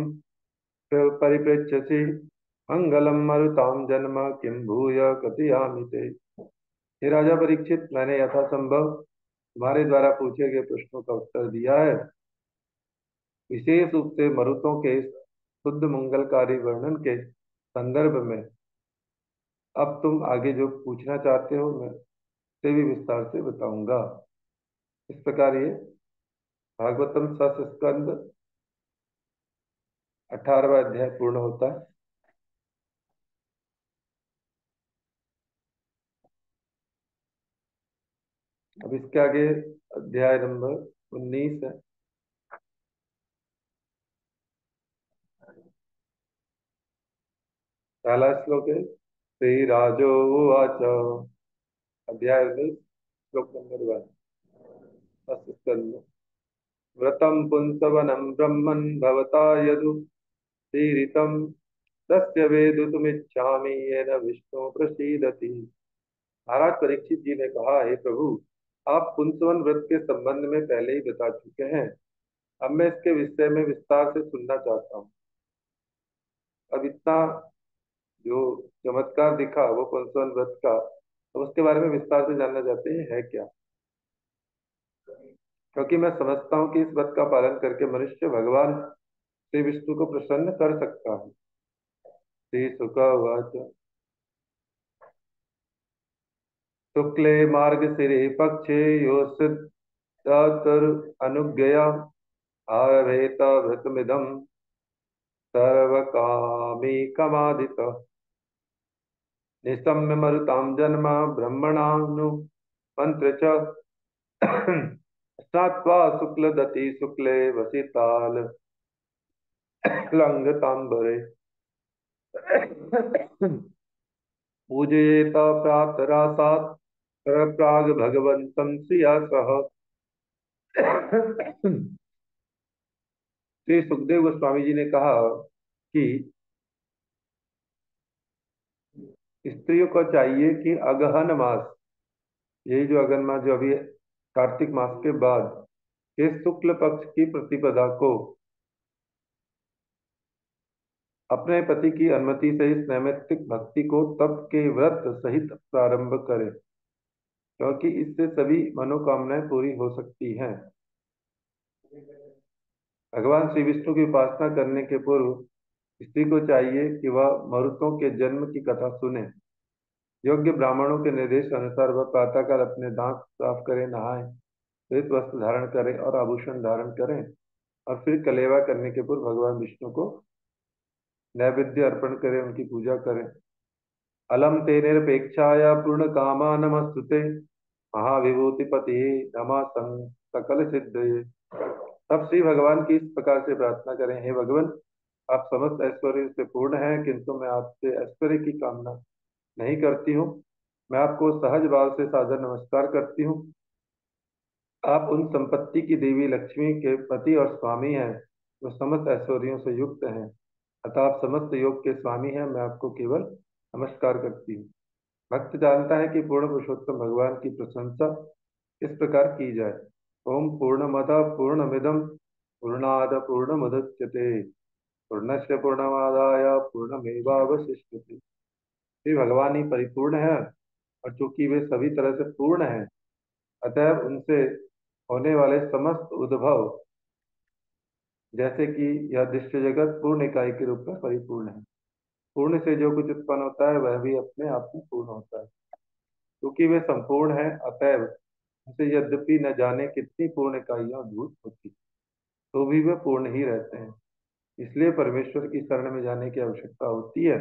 परिपृच्छसि मंगलम मरुताम जन्म किम भूय कथयामि ते। हे राजा परीक्षित, मैंने यथासंभव तुम्हारे द्वारा पूछे गए प्रश्नों का उत्तर दिया है। विशेष रूप से मरुतों के इस शुद्ध मंगलकारी वर्णन के संदर्भ में अब तुम आगे जो पूछना चाहते हो मैं उसे भी विस्तार से बताऊंगा। इस प्रकार ये भागवतम सस्कंद 18वां अध्याय पूर्ण होता है। अब इसके आगे अध्याय नंबर 19 है। पहला श्लोक है श्री राजो उवाच। अध्याय 19 श्लोक नंबर 1। व्रतं पुंसवनं ब्रह्मन् भवता यदुदीरितं तस्य वेदितुमिच्छामि येन विष्णु प्रसीदति। महाराज परीक्षित जी ने कहा, हे प्रभु, आप पुंसवन व्रत के संबंध में पहले ही बता चुके हैं। अब मैं इसके विषय में विस्तार से सुनना चाहता हूँ। अब इतना जो चमत्कार दिखा वो पुंसवन व्रत का, अब उसके बारे में विस्तार से जानना चाहते हैं है क्या। क्योंकि मैं समझता हूँ कि इस व्रत का पालन करके मनुष्य भगवान श्री विष्णु को प्रसन्न कर सकता है। श्री शुक उवाच। शुक्ले मार्गशिरे पक्षे योऽसिद्धतर अनुज्ञया आरभेत व्रतमिदं सर्वकामिकमादितः निशम्य मरुतां जन्म ब्रह्मणानु मंत्र च स्नात्वा शुक्लदति शुक्ले वसिताल लंघतांबरे पूजयेत प्रातरासात् प्राग भगवन्तं श्रिया सह। श्री सुखदेव गोस्वामी जी ने कहा कि स्त्रियों को चाहिए कि अगहन मास, यही जो अगहन मास जो अभी कार्तिक मास के बाद के शुक्ल पक्ष की प्रतिपदा को अपने पति की अनुमति से इस नैमित्तिक भक्ति को तप के व्रत सहित प्रारंभ करें, क्योंकि इससे सभी मनोकामनाएं पूरी हो सकती हैं। भगवान श्री विष्णु की उपासना करने के पूर्व स्त्री को चाहिए कि वह मरुतों के जन्म की कथा सुने। योग्य ब्राह्मणों के निर्देश अनुसार वह प्रातःकाल अपने दांत साफ करें, नहाएं, श्वेत वस्त्र धारण करें और आभूषण धारण करें, और फिर कलेवा करने के पूर्व भगवान विष्णु को नैवेद्य अर्पण करें, उनकी पूजा करें। अलम ते निरपेक्षाया पूर्ण कामा नमस्तुते महाविभूतिपति नमा सकल सिद्धये। तब श्री भगवान की इस प्रकार से प्रार्थना करें, हे भगवान, आप समस्त ऐश्वर्य से पूर्ण हैं, किंतु मैं आपसे ऐश्वर्य की कामना नहीं करती हूँ। मैं आपको सहज भाव से सादर नमस्कार करती हूँ। आप उन संपत्ति की देवी लक्ष्मी के पति और स्वामी हैं जो समस्त ऐश्वर्यों से युक्त हैं। अतः आप समस्त योग के स्वामी हैं, मैं आपको केवल नमस्कार करती हूँ। भक्त जानता है कि पूर्ण पुरुषोत्तम भगवान की प्रशंसा इस प्रकार की जाए। ओम पूर्णमद पूर्णमिदम पूर्णाद पूर्णमुदच्यते पूर्णस्य पूर्णमादाय पूर्णमेवावशिष्यते। श्री भगवान ही परिपूर्ण है, और चूंकि वे सभी तरह से पूर्ण हैं, अतएव उनसे होने वाले समस्त उद्भव, जैसे कि यह दृश्य जगत पूर्ण इकाई के रूप में परिपूर्ण है। पूर्ण से जो कुछ उत्पन्न होता है वह भी अपने आप में पूर्ण होता है। क्योंकि वे संपूर्ण हैं, अतएव उनसे यद्यपि न जाने कितनी पूर्ण इकाइयां उद्भूत होती, तो भी वे पूर्ण ही रहते हैं। इसलिए परमेश्वर की शरण में जाने की आवश्यकता होती है।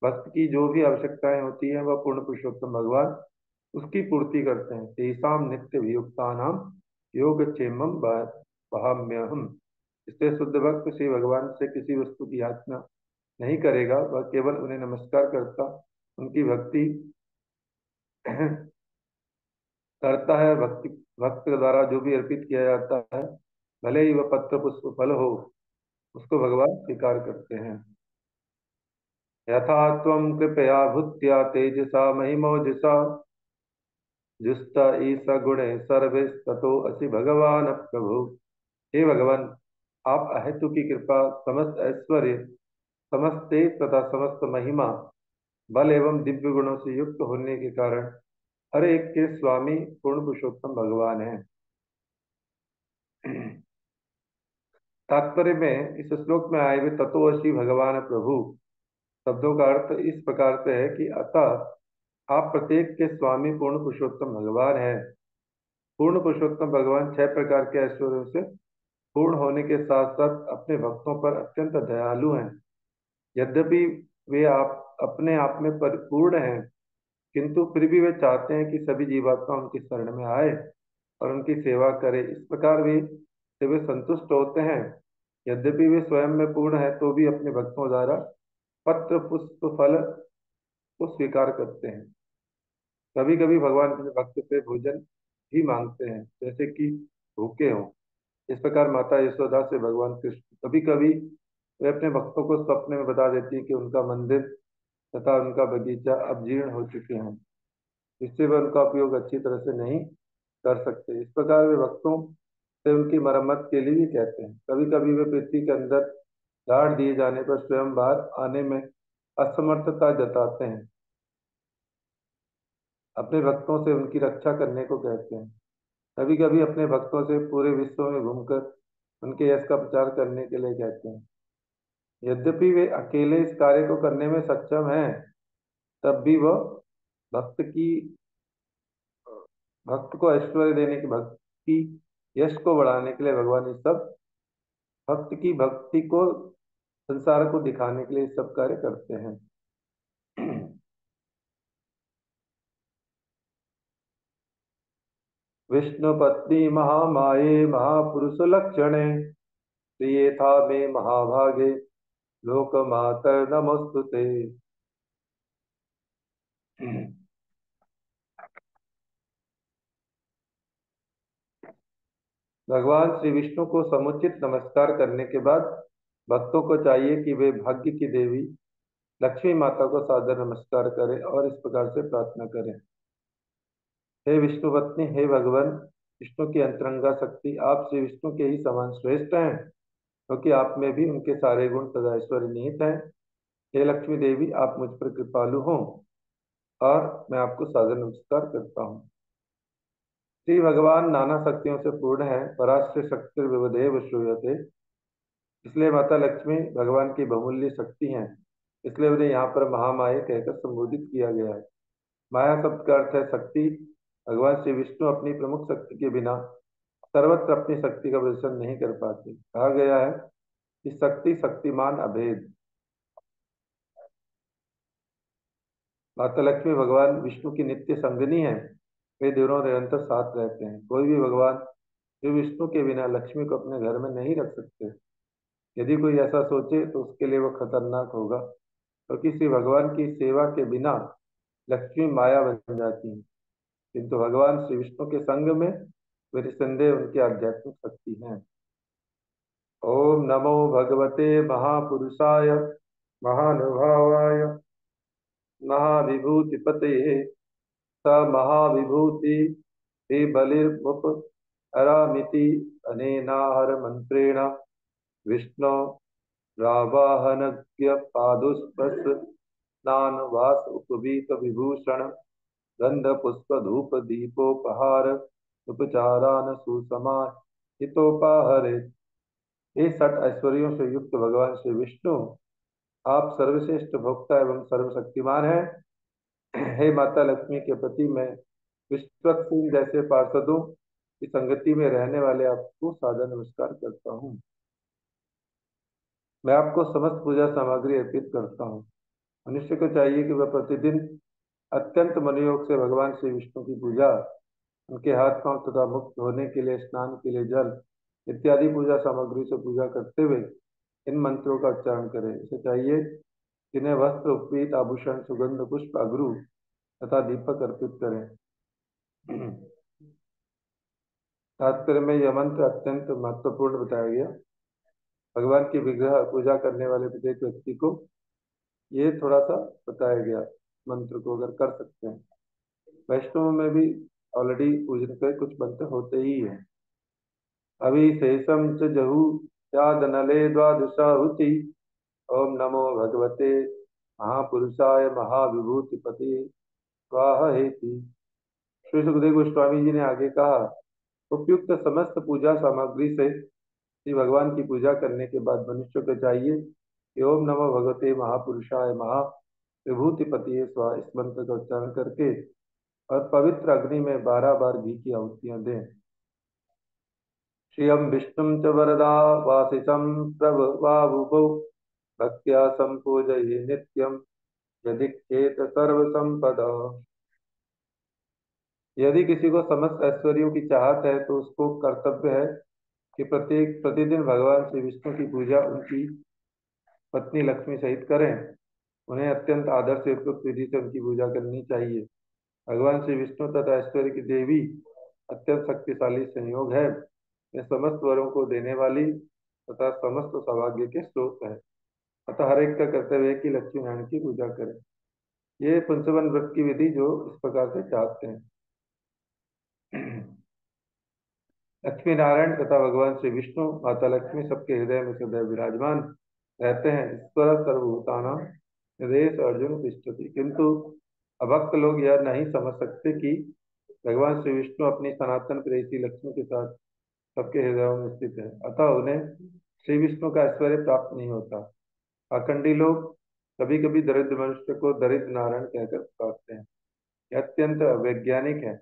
भक्त की जो भी आवश्यकताएं होती हैं वह पूर्ण पुरुषोत्तम भगवान उसकी पूर्ति करते हैं। तेषाम नित्य वियुक्तानाम योगक्षेमम वहाम्यहम्। इससे शुद्ध भक्त श्री भगवान से किसी वस्तु की याचना नहीं करेगा, वह केवल उन्हें नमस्कार करता, उनकी भक्ति करता है। भक्ति भक्त द्वारा जो भी अर्पित किया जाता है, भले ही वह पत्र पुष्प फल हो, उसको भगवान स्वीकार करते हैं। यथा त्वं कृपया भूत्या तेजसा महिमोजसा जुष्ट ईस गुणे सर्वे ततो असि भगवान प्रभु। हे भगवान, आप अहेतु की कृपा, समस्त ऐश्वर्य, समस्त तेज तथा समस्त महिमा, बल एवं दिव्य गुणों से युक्त होने के कारण हर एक के स्वामी पूर्ण पुरुषोत्तम भगवान हैं। तात्पर्य में इस श्लोक में आए हुए ततो असि भगवान प्रभु शब्दों का अर्थ इस प्रकार से है कि अतः आप प्रत्येक के स्वामी पूर्ण पुरुषोत्तम भगवान हैं। पूर्ण पुरुषोत्तम भगवान 6 प्रकार के ऐश्वर्यों से पूर्ण होने के साथ साथ अपने भक्तों पर अत्यंत दयालु हैं। यद्यपि वे आप अपने आप में परिपूर्ण हैं, किंतु फिर भी वे चाहते हैं कि सभी जीवात्मा उनकी शरण में आए और उनकी सेवा करे। इस प्रकार वे संतुष्ट होते हैं। यद्यपि वे स्वयं में पूर्ण है तो भी अपने भक्तों द्वारा पत्र पुष्प फल को स्वीकार करते हैं। कभी कभी भगवान अपने भक्त से भोजन भी मांगते हैं, जैसे कि भूखे हों। इस प्रकार माता यशोदा से भगवान कृष्ण कभी कभी वे अपने भक्तों को सपने में बता देती है कि उनका मंदिर तथा उनका बगीचा अब जीर्ण हो चुके हैं, जिससे वे उनका उपयोग अच्छी तरह से नहीं कर सकते। इस प्रकार वे भक्तों से उनकी मरम्मत के लिए भी कहते हैं। कभी कभी वे पृथ्वी के अंदर गाड़ दिए जाने पर स्वयं बाहर आने में असमर्थता जताते हैं। अपने भक्तों से उनकी रक्षा करने को कहते हैं। कभी कभी अपने भक्तों से पूरे विश्व में घूमकर उनके यश का प्रचार करने के लिए कहते हैं। यद्यपि वे अकेले इस कार्य को करने में सक्षम हैं, तब भी वह भक्त की भक्त को ऐश्वर्य देने की भक्त की यश को बढ़ाने के लिए भगवान इस सब भक्त की भक्ति को संसार को दिखाने के लिए सब कार्य करते हैं। विष्णु पत्नी महामाये महापुरुष लक्षणे प्रिये था मे महाभागे लोकमातर नमस्तुते। भगवान श्री विष्णु को समुचित नमस्कार करने के बाद भक्तों को चाहिए कि वे भाग्य की देवी लक्ष्मी माता को सादर नमस्कार करें और इस प्रकार से प्रार्थना करें। हे विष्णु पत्नी, हे भगवान विष्णु की अंतरंगा शक्ति, आप श्री विष्णु के ही समान श्रेष्ठ हैं, क्योंकि आप में भी उनके सारे गुण सदा ऐश्वर्य निहित हैं। हे लक्ष्मी देवी, आप मुझ पर कृपालु हों और मैं आपको सादर नमस्कार करता हूँ। श्री भगवान नाना शक्तियों से पूर्ण है, पराश्र शक्ति विवदेव श्रूयते। इसलिए माता लक्ष्मी भगवान की बहुमूल्य शक्ति हैं। इसलिए उन्हें यहाँ पर महामाया कहकर संबोधित किया गया है। माया शब्द का अर्थ है शक्ति। भगवान श्री विष्णु अपनी प्रमुख शक्ति के बिना सर्वत्र अपनी शक्ति का प्रदर्शन नहीं कर पाते। कहा गया है कि शक्ति शक्तिमान अभेद। माता लक्ष्मी भगवान विष्णु की नित्य संगिनी है। वे दोनों निरंतर साथ रहते हैं। कोई भी भगवान श्री विष्णु के बिना लक्ष्मी को अपने घर में नहीं रख सकते। यदि कोई ऐसा सोचे तो उसके लिए वह खतरनाक होगा, क्योंकि श्री भगवान की सेवा के बिना लक्ष्मी माया बन जाती है, किंतु भगवान श्री विष्णु के संग में वे निस्संदेह उनकी आध्यात्मिक शक्ति हैं। ओम नमो भगवते महापुरुषाय महानुभावाय महाविभूतिपतये। स महाविभूति बलिर्मुप अरामिति अनेनाहर मंत्रेण विष्णु रावाहनज्ञ पादुस्पृश स्नान वास उपवीत विभूषण गंध पुष्प धूप दीपोपहार उपचारान सुसमाहितोपाहरे। हे सठ ऐश्वर्यों से युक्त भगवान श्री विष्णु, आप सर्वश्रेष्ठ भोक्ता एवं सर्वशक्तिमान हैं। हे माता लक्ष्मी के प्रति मैं विश्वक्सेन जैसे पार्षदों की संगति में रहने वाले आपको सादर नमस्कार करता हूँ। मैं आपको समस्त पूजा सामग्री अर्पित करता हूँ। मनुष्य को चाहिए कि वह प्रतिदिन अत्यंत मनोयोग से भगवान श्री विष्णु की पूजा, उनके हाथ पांव तथा मुक्त होने के लिए स्नान के लिए जल इत्यादि पूजा सामग्री से पूजा करते हुए इन मंत्रों का उच्चारण करें। इसे चाहिए कि इन्हें वस्त्र उपवीत आभूषण सुगंध पुष्प अगरू तथा दीपक अर्पित करें। तात्पर्य में यह मंत्र अत्यंत महत्वपूर्ण बताया गया। भगवान की विग्रह पूजा करने वाले प्रत्येक व्यक्ति को ये थोड़ा सा बताया गया, मंत्र को अगर कर सकते हैं। वैष्णव में भी ऑलरेडी पूजन के कुछ मंत्र होते ही हैं। अभी शेषम च जहु चादनले द्वादशाहुति। ओम नमो भगवते महापुरुषाय महाविभूतिपते स्वाहेति। श्री सुखदेव गोस्वामी जी ने आगे कहा, उपयुक्त समस्त पूजा सामग्री से श्री भगवान की पूजा करने के बाद मनुष्य को चाहिए कि ओम नमो भगवते महापुरुषाय महाविभूतिपते स्वाहा इस मंत्र का उच्चारण करके और पवित्र अग्नि में 12 बार घी की आहुतियां दें। श्रियं विष्णुं च वरदा वासितं प्रभवाबुभौ भक्त्या सम्पूजये नित्यं यदि सर्वसंपदा। यदि किसी को समस्त ऐश्वर्यों की चाहत है तो उसको कर्तव्य है कि प्रत्येक प्रतिदिन भगवान श्री विष्णु की पूजा उनकी पत्नी लक्ष्मी सहित करें। उन्हें अत्यंत आदर से उपयुक्त विधि से उनकी पूजा करनी चाहिए। भगवान श्री विष्णु तथा ऐश्वर्य की देवी अत्यंत शक्तिशाली संयोग है। वे समस्त वरों को देने वाली तथा समस्त सौभाग्य के स्रोत है। अतः हर एक का कर्तव्य है कि लक्ष्मी नारायण की पूजा करें। ये पंचवन व्रत की विधि जो इस प्रकार से चाहते हैं। लक्ष्मी नारायण तथा भगवान श्री विष्णु माता लक्ष्मी सबके हृदय में सदैव विराजमान रहते हैं। ईश्वर सर्वभूतानां हृदय अर्जुन तिष्ठति। किंतु अभक्त लोग यह नहीं समझ सकते कि भगवान श्री विष्णु अपनी सनातन प्रेयसी लक्ष्मी के साथ सबके हृदयों में स्थित है। अतः उन्हें श्री विष्णु का ऐश्वर्य प्राप्त नहीं होता। पाखंडी लोग कभी कभी दरिद्र मनुष्य को दरिद्र नारायण कहकर पुकारते हैं। यह अत्यंत वैज्ञानिक है।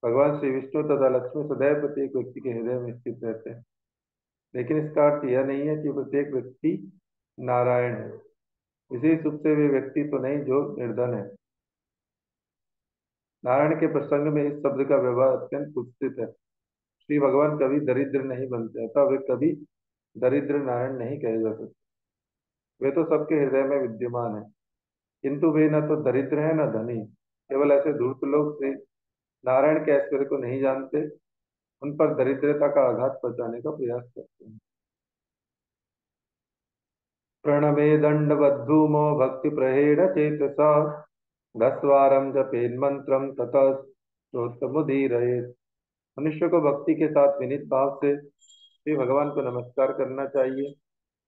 भगवान श्री विष्णु तथा लक्ष्मी सदैव प्रत्येक व्यक्ति के हृदय में स्थित रहते हैं। लेकिन इसका अर्थ यह नहीं है कि प्रत्येक व्यक्ति नारायण है। विशेष रूप से वे व्यक्ति तो नहीं जो निर्धन है। नारायण के प्रसंग में इस शब्द का व्यवहार अत्यंत कुत्सित है। श्री भगवान कभी दरिद्र नहीं बनते, अतः वे कभी दरिद्र नारायण नहीं कहे जा सकते। वे तो सबके हृदय में विद्यमान है, किंतु वे न तो दरिद्र है न धनी। केवल ऐसे धूर्त लोग श्री नारायण के ऐश्वर्य को नहीं जानते, उन पर दरिद्रता का आघात पहुंचाने का प्रयास करते हैं। प्रणमे दंडवद्धूमो भक्ति प्रहेण चेतसा दसवारम जपेन मंत्रम ततः श्रोत्रमुदीरयेत्। मनुष्य को भक्ति के साथ विनीत भाव से श्री भगवान को नमस्कार करना चाहिए।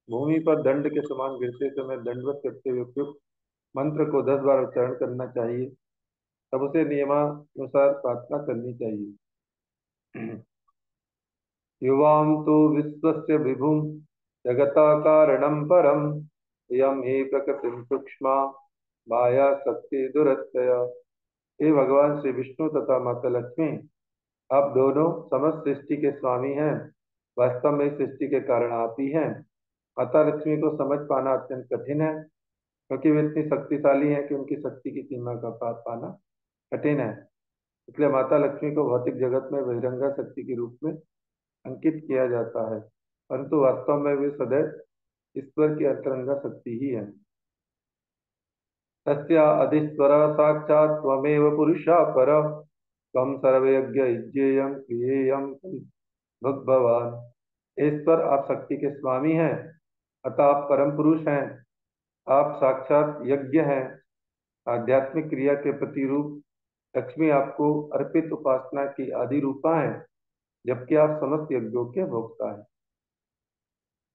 भूमि पर दंड के समान गिरते समय दंडवत करते हुए उपयुक्त मंत्र को 10 बार उच्चारण करना चाहिए। तब उसे नियमानुसार प्रार्थना करनी चाहिए। युवां तु विश्वस्य विभुं जगता कारणं परं यं हि प्रकृतिं सूक्ष्मा माया शक्ति दुरत्यय। हे भगवान श्री विष्णु तथा माता लक्ष्मी, आप दोनों समस्त सृष्टि के स्वामी हैं। वास्तव में इस सृष्टि के कारण आप ही हैं। माता लक्ष्मी को समझ पाना अत्यंत कठिन है, क्योंकि वे इतनी शक्तिशाली हैं कि उनकी शक्ति की सीमा का पार पाना कठिन है। इसलिए माता लक्ष्मी को भौतिक जगत में बहिरंगा शक्ति के रूप में अंकित किया जाता है, परंतु वास्तव में वे सदैव ईश्वर की अंतरंगा शक्ति ही है। तस्या अधिस्वर साक्षात् त्वमेव पुरुषा पर त्वं सर्वयज्ञ यज्ञेयं क्रियेयं भगवान। ईश्वर आप शक्ति के स्वामी हैं, अतः आप परम पुरुष हैं। आप साक्षात यज्ञ हैं। आध्यात्मिक क्रिया के प्रतिरूप लक्ष्मी आपको अर्पित उपासना की आदि रूपा है, जबकि आप समस्त यज्ञों के भोक्ता हैं।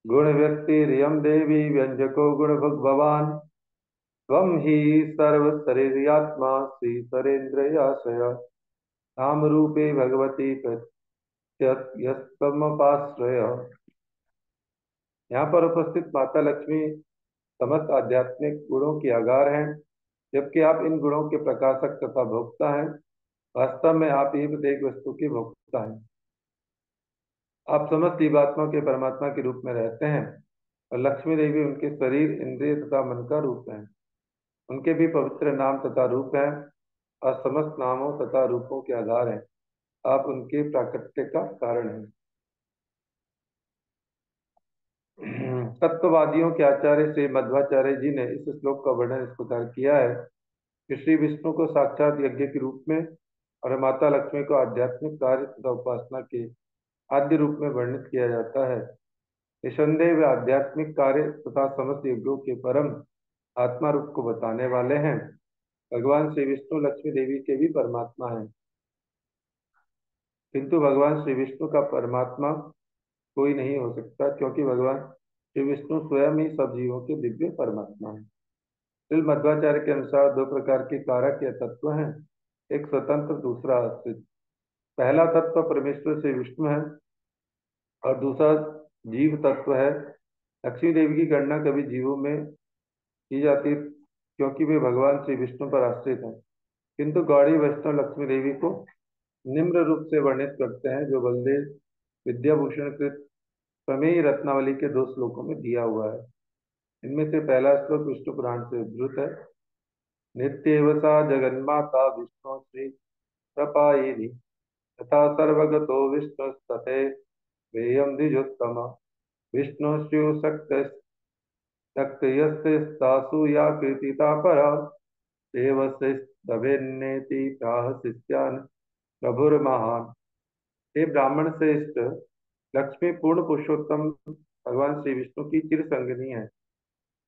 गुण व्यक्ति रियम देवी व्यंजको गुण भगवान त्वं हि सर्वशरीर्यात्मा श्रीशरेन्द्रियाशय नाम रूपे भगवती प्रत्ययस्तमपाश्रय। यहाँ पर उपस्थित माता लक्ष्मी समस्त आध्यात्मिक गुणों की आगार हैं, जबकि आप इन गुणों के प्रकाशक तथा भोक्ता हैं। वास्तव में आप ही प्रत्येक वस्तु के भोक्ता हैं। आप समस्त जीवात्मा के परमात्मा के रूप में रहते हैं और लक्ष्मी देवी उनके शरीर, इंद्रिय तथा मन का रूप है। उनके भी पवित्र नाम तथा रूप हैं और समस्त नामों तथा रूपों के आधार हैं। आप उनके प्राकट्य का कारण हैं। तत्ववादियों के आचार्य श्री मध्वाचार्य जी ने इस श्लोक का वर्णन इस प्रकार किया है कि श्री विष्णु को साक्षात यज्ञ के रूप में और माता लक्ष्मी को आध्यात्मिक कार्य तथा उपासना के आद्य रूप में वर्णित किया जाता है। निसंदेह वे आध्यात्मिक कार्य तथा समस्त यज्ञों के परम आत्मा रूप को बताने वाले हैं। भगवान श्री विष्णु लक्ष्मी देवी के भी परमात्मा हैं, किंतु भगवान श्री विष्णु का परमात्मा कोई नहीं हो सकता, क्योंकि भगवान श्री विष्णु स्वयं ही सब जीवों के दिव्य परमात्मा है। श्री मध्वाचार्य के अनुसार दो प्रकार के कारक या तत्व हैं, एक स्वतंत्र, दूसरा आश्रित। पहला तत्व परमेश्वर श्री विष्णु है और दूसरा जीव तत्व है। लक्ष्मी देवी की गणना कभी जीवों में की जाती, क्योंकि वे भगवान श्री विष्णु पर आश्रित हैं। किंतु गौड़ी वैष्णव लक्ष्मी देवी को निम्न रूप से वर्णित करते हैं, जो बलदेव विद्याभूषण कृत प्रमेय रत्नावली के 2 श्लोकों में दिया हुआ है। इनमें से पहला श्लोक विष्णु पुराण से उद्धृत है। नित्येव सा जगन्माता विष्णु श्री प्रपायिनी तथा सर्वगतो विष्णुस्तते वेयम द्विजोत्तम विष्णुश्च्युशक्तस्तस्य शक्तयस्तासु या कृतिता परा देवस्यस्तभेन्नेति प्राह शिष्यान् प्रभुर्महान्। हे ब्राह्मण श्रेष्ठ, लक्ष्मी पूर्ण पुरुषोत्तम भगवान श्री विष्णु की चिर संगिनी है,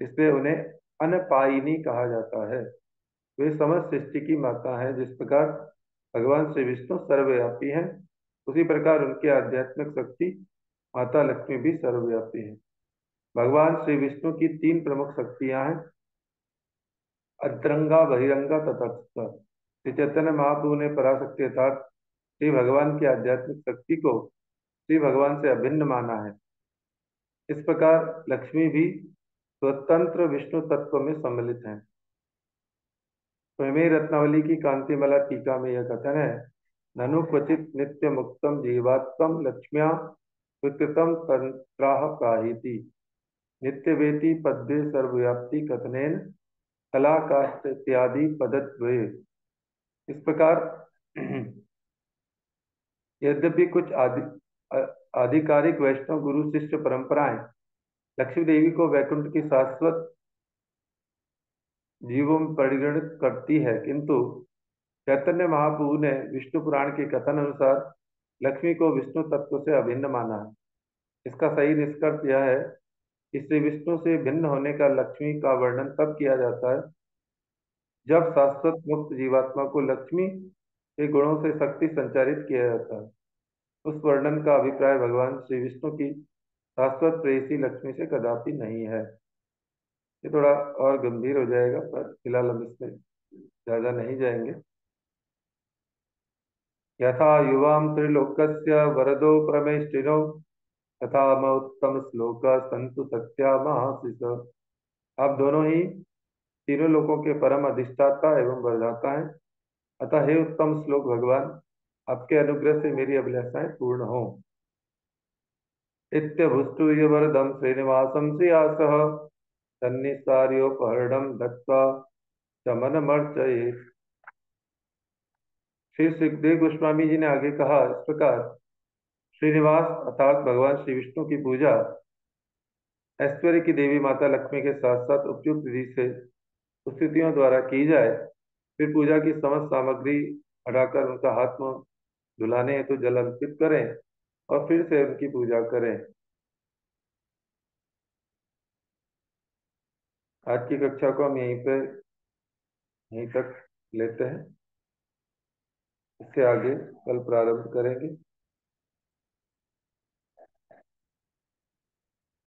इसलिए उन्हें अनपायिनी कहा जाता है। वे समस्त सृष्टि की माता है। जिस प्रकार भगवान श्री विष्णु सर्वव्यापी हैं, उसी प्रकार उनकी आध्यात्मिक शक्ति माता लक्ष्मी भी सर्वव्यापी है। भगवान श्री विष्णु की 3 प्रमुख शक्तियां हैं, अंतरंगा, बहिरंगा तथा श्री चैतन्य महाप्रभु ने पराशक्ति अर्थात श्री भगवान की आध्यात्मिक शक्ति को श्री भगवान से अभिन्न माना है। इस प्रकार लक्ष्मी भी स्वतंत्र विष्णु तत्व में सम्मिलित है। प्रमेय रत्नावली की कांतिमाला टीका में यह कथन है, ननु क्वचित नित्य मुक्तम जीवात्म लक्ष्म्या विकृतम तंत्राह प्राहिति नित्य वेति पद्ये सर्वव्याप्ति कथनेन कलाकाष्ठ इत्यादि पदद्वये। इस प्रकार यद्यपि कुछ आधिकारिक वैष्णव गुरु शिष्य परंपराएं लक्ष्मी देवी को वैकुंठ की शाश्वत जीवों में परिगणित करती है, किंतु चैतन्य महाप्रभु ने विष्णु पुराण के कथन अनुसार लक्ष्मी को विष्णु तत्व से अभिन्न माना है। इसका सही निष्कर्ष यह है कि श्री विष्णु से भिन्न होने का लक्ष्मी का वर्णन तब किया जाता है जब शाश्वत मुक्त जीवात्मा को लक्ष्मी के गुणों से शक्ति संचारित किया जाता है। उस वर्णन का अभिप्राय भगवान श्री विष्णु की शाश्वत प्रेयसी लक्ष्मी से कदापि नहीं है। ये थोड़ा और गंभीर हो जाएगा, पर फिलहाल हम इसमें ज्यादा नहीं जाएंगे। यथा युवाम त्रिलोकस्य वरदो परमेष्ठिनो तथा उत्तम श्लोक संतु सत्या महाशिष। आप दोनों ही तीनों लोकों के परम अधिष्ठाता एवं वरदाता हैं, अतः हे उत्तम श्लोक भगवान, आपके अनुग्रह से मेरी अभिलाषाएं पूर्ण हो। इत्यभुस्तूय वरदम श्रीनिवासं श्रियासः तन्निस्सार्योपहरणं दत्त्वा शमनमर्चयेत्। श्री सुखदेव गोस्वामी जी ने आगे कहा, इस प्रकार श्रीनिवास अर्थात भगवान श्री विष्णु की पूजा ऐश्वर्य की देवी माता लक्ष्मी के साथ साथ उपयुक्त विधि से स्तुतियों द्वारा की जाए, फिर पूजा की समस्त सामग्री हटाकर उनका हाथ मुंह धुलाने हेतु जल अर्पित करें और फिर से उनकी पूजा करें। आज की कक्षा को हम यहीं तक लेते हैं। इससे आगे कल प्रारंभ करेंगे।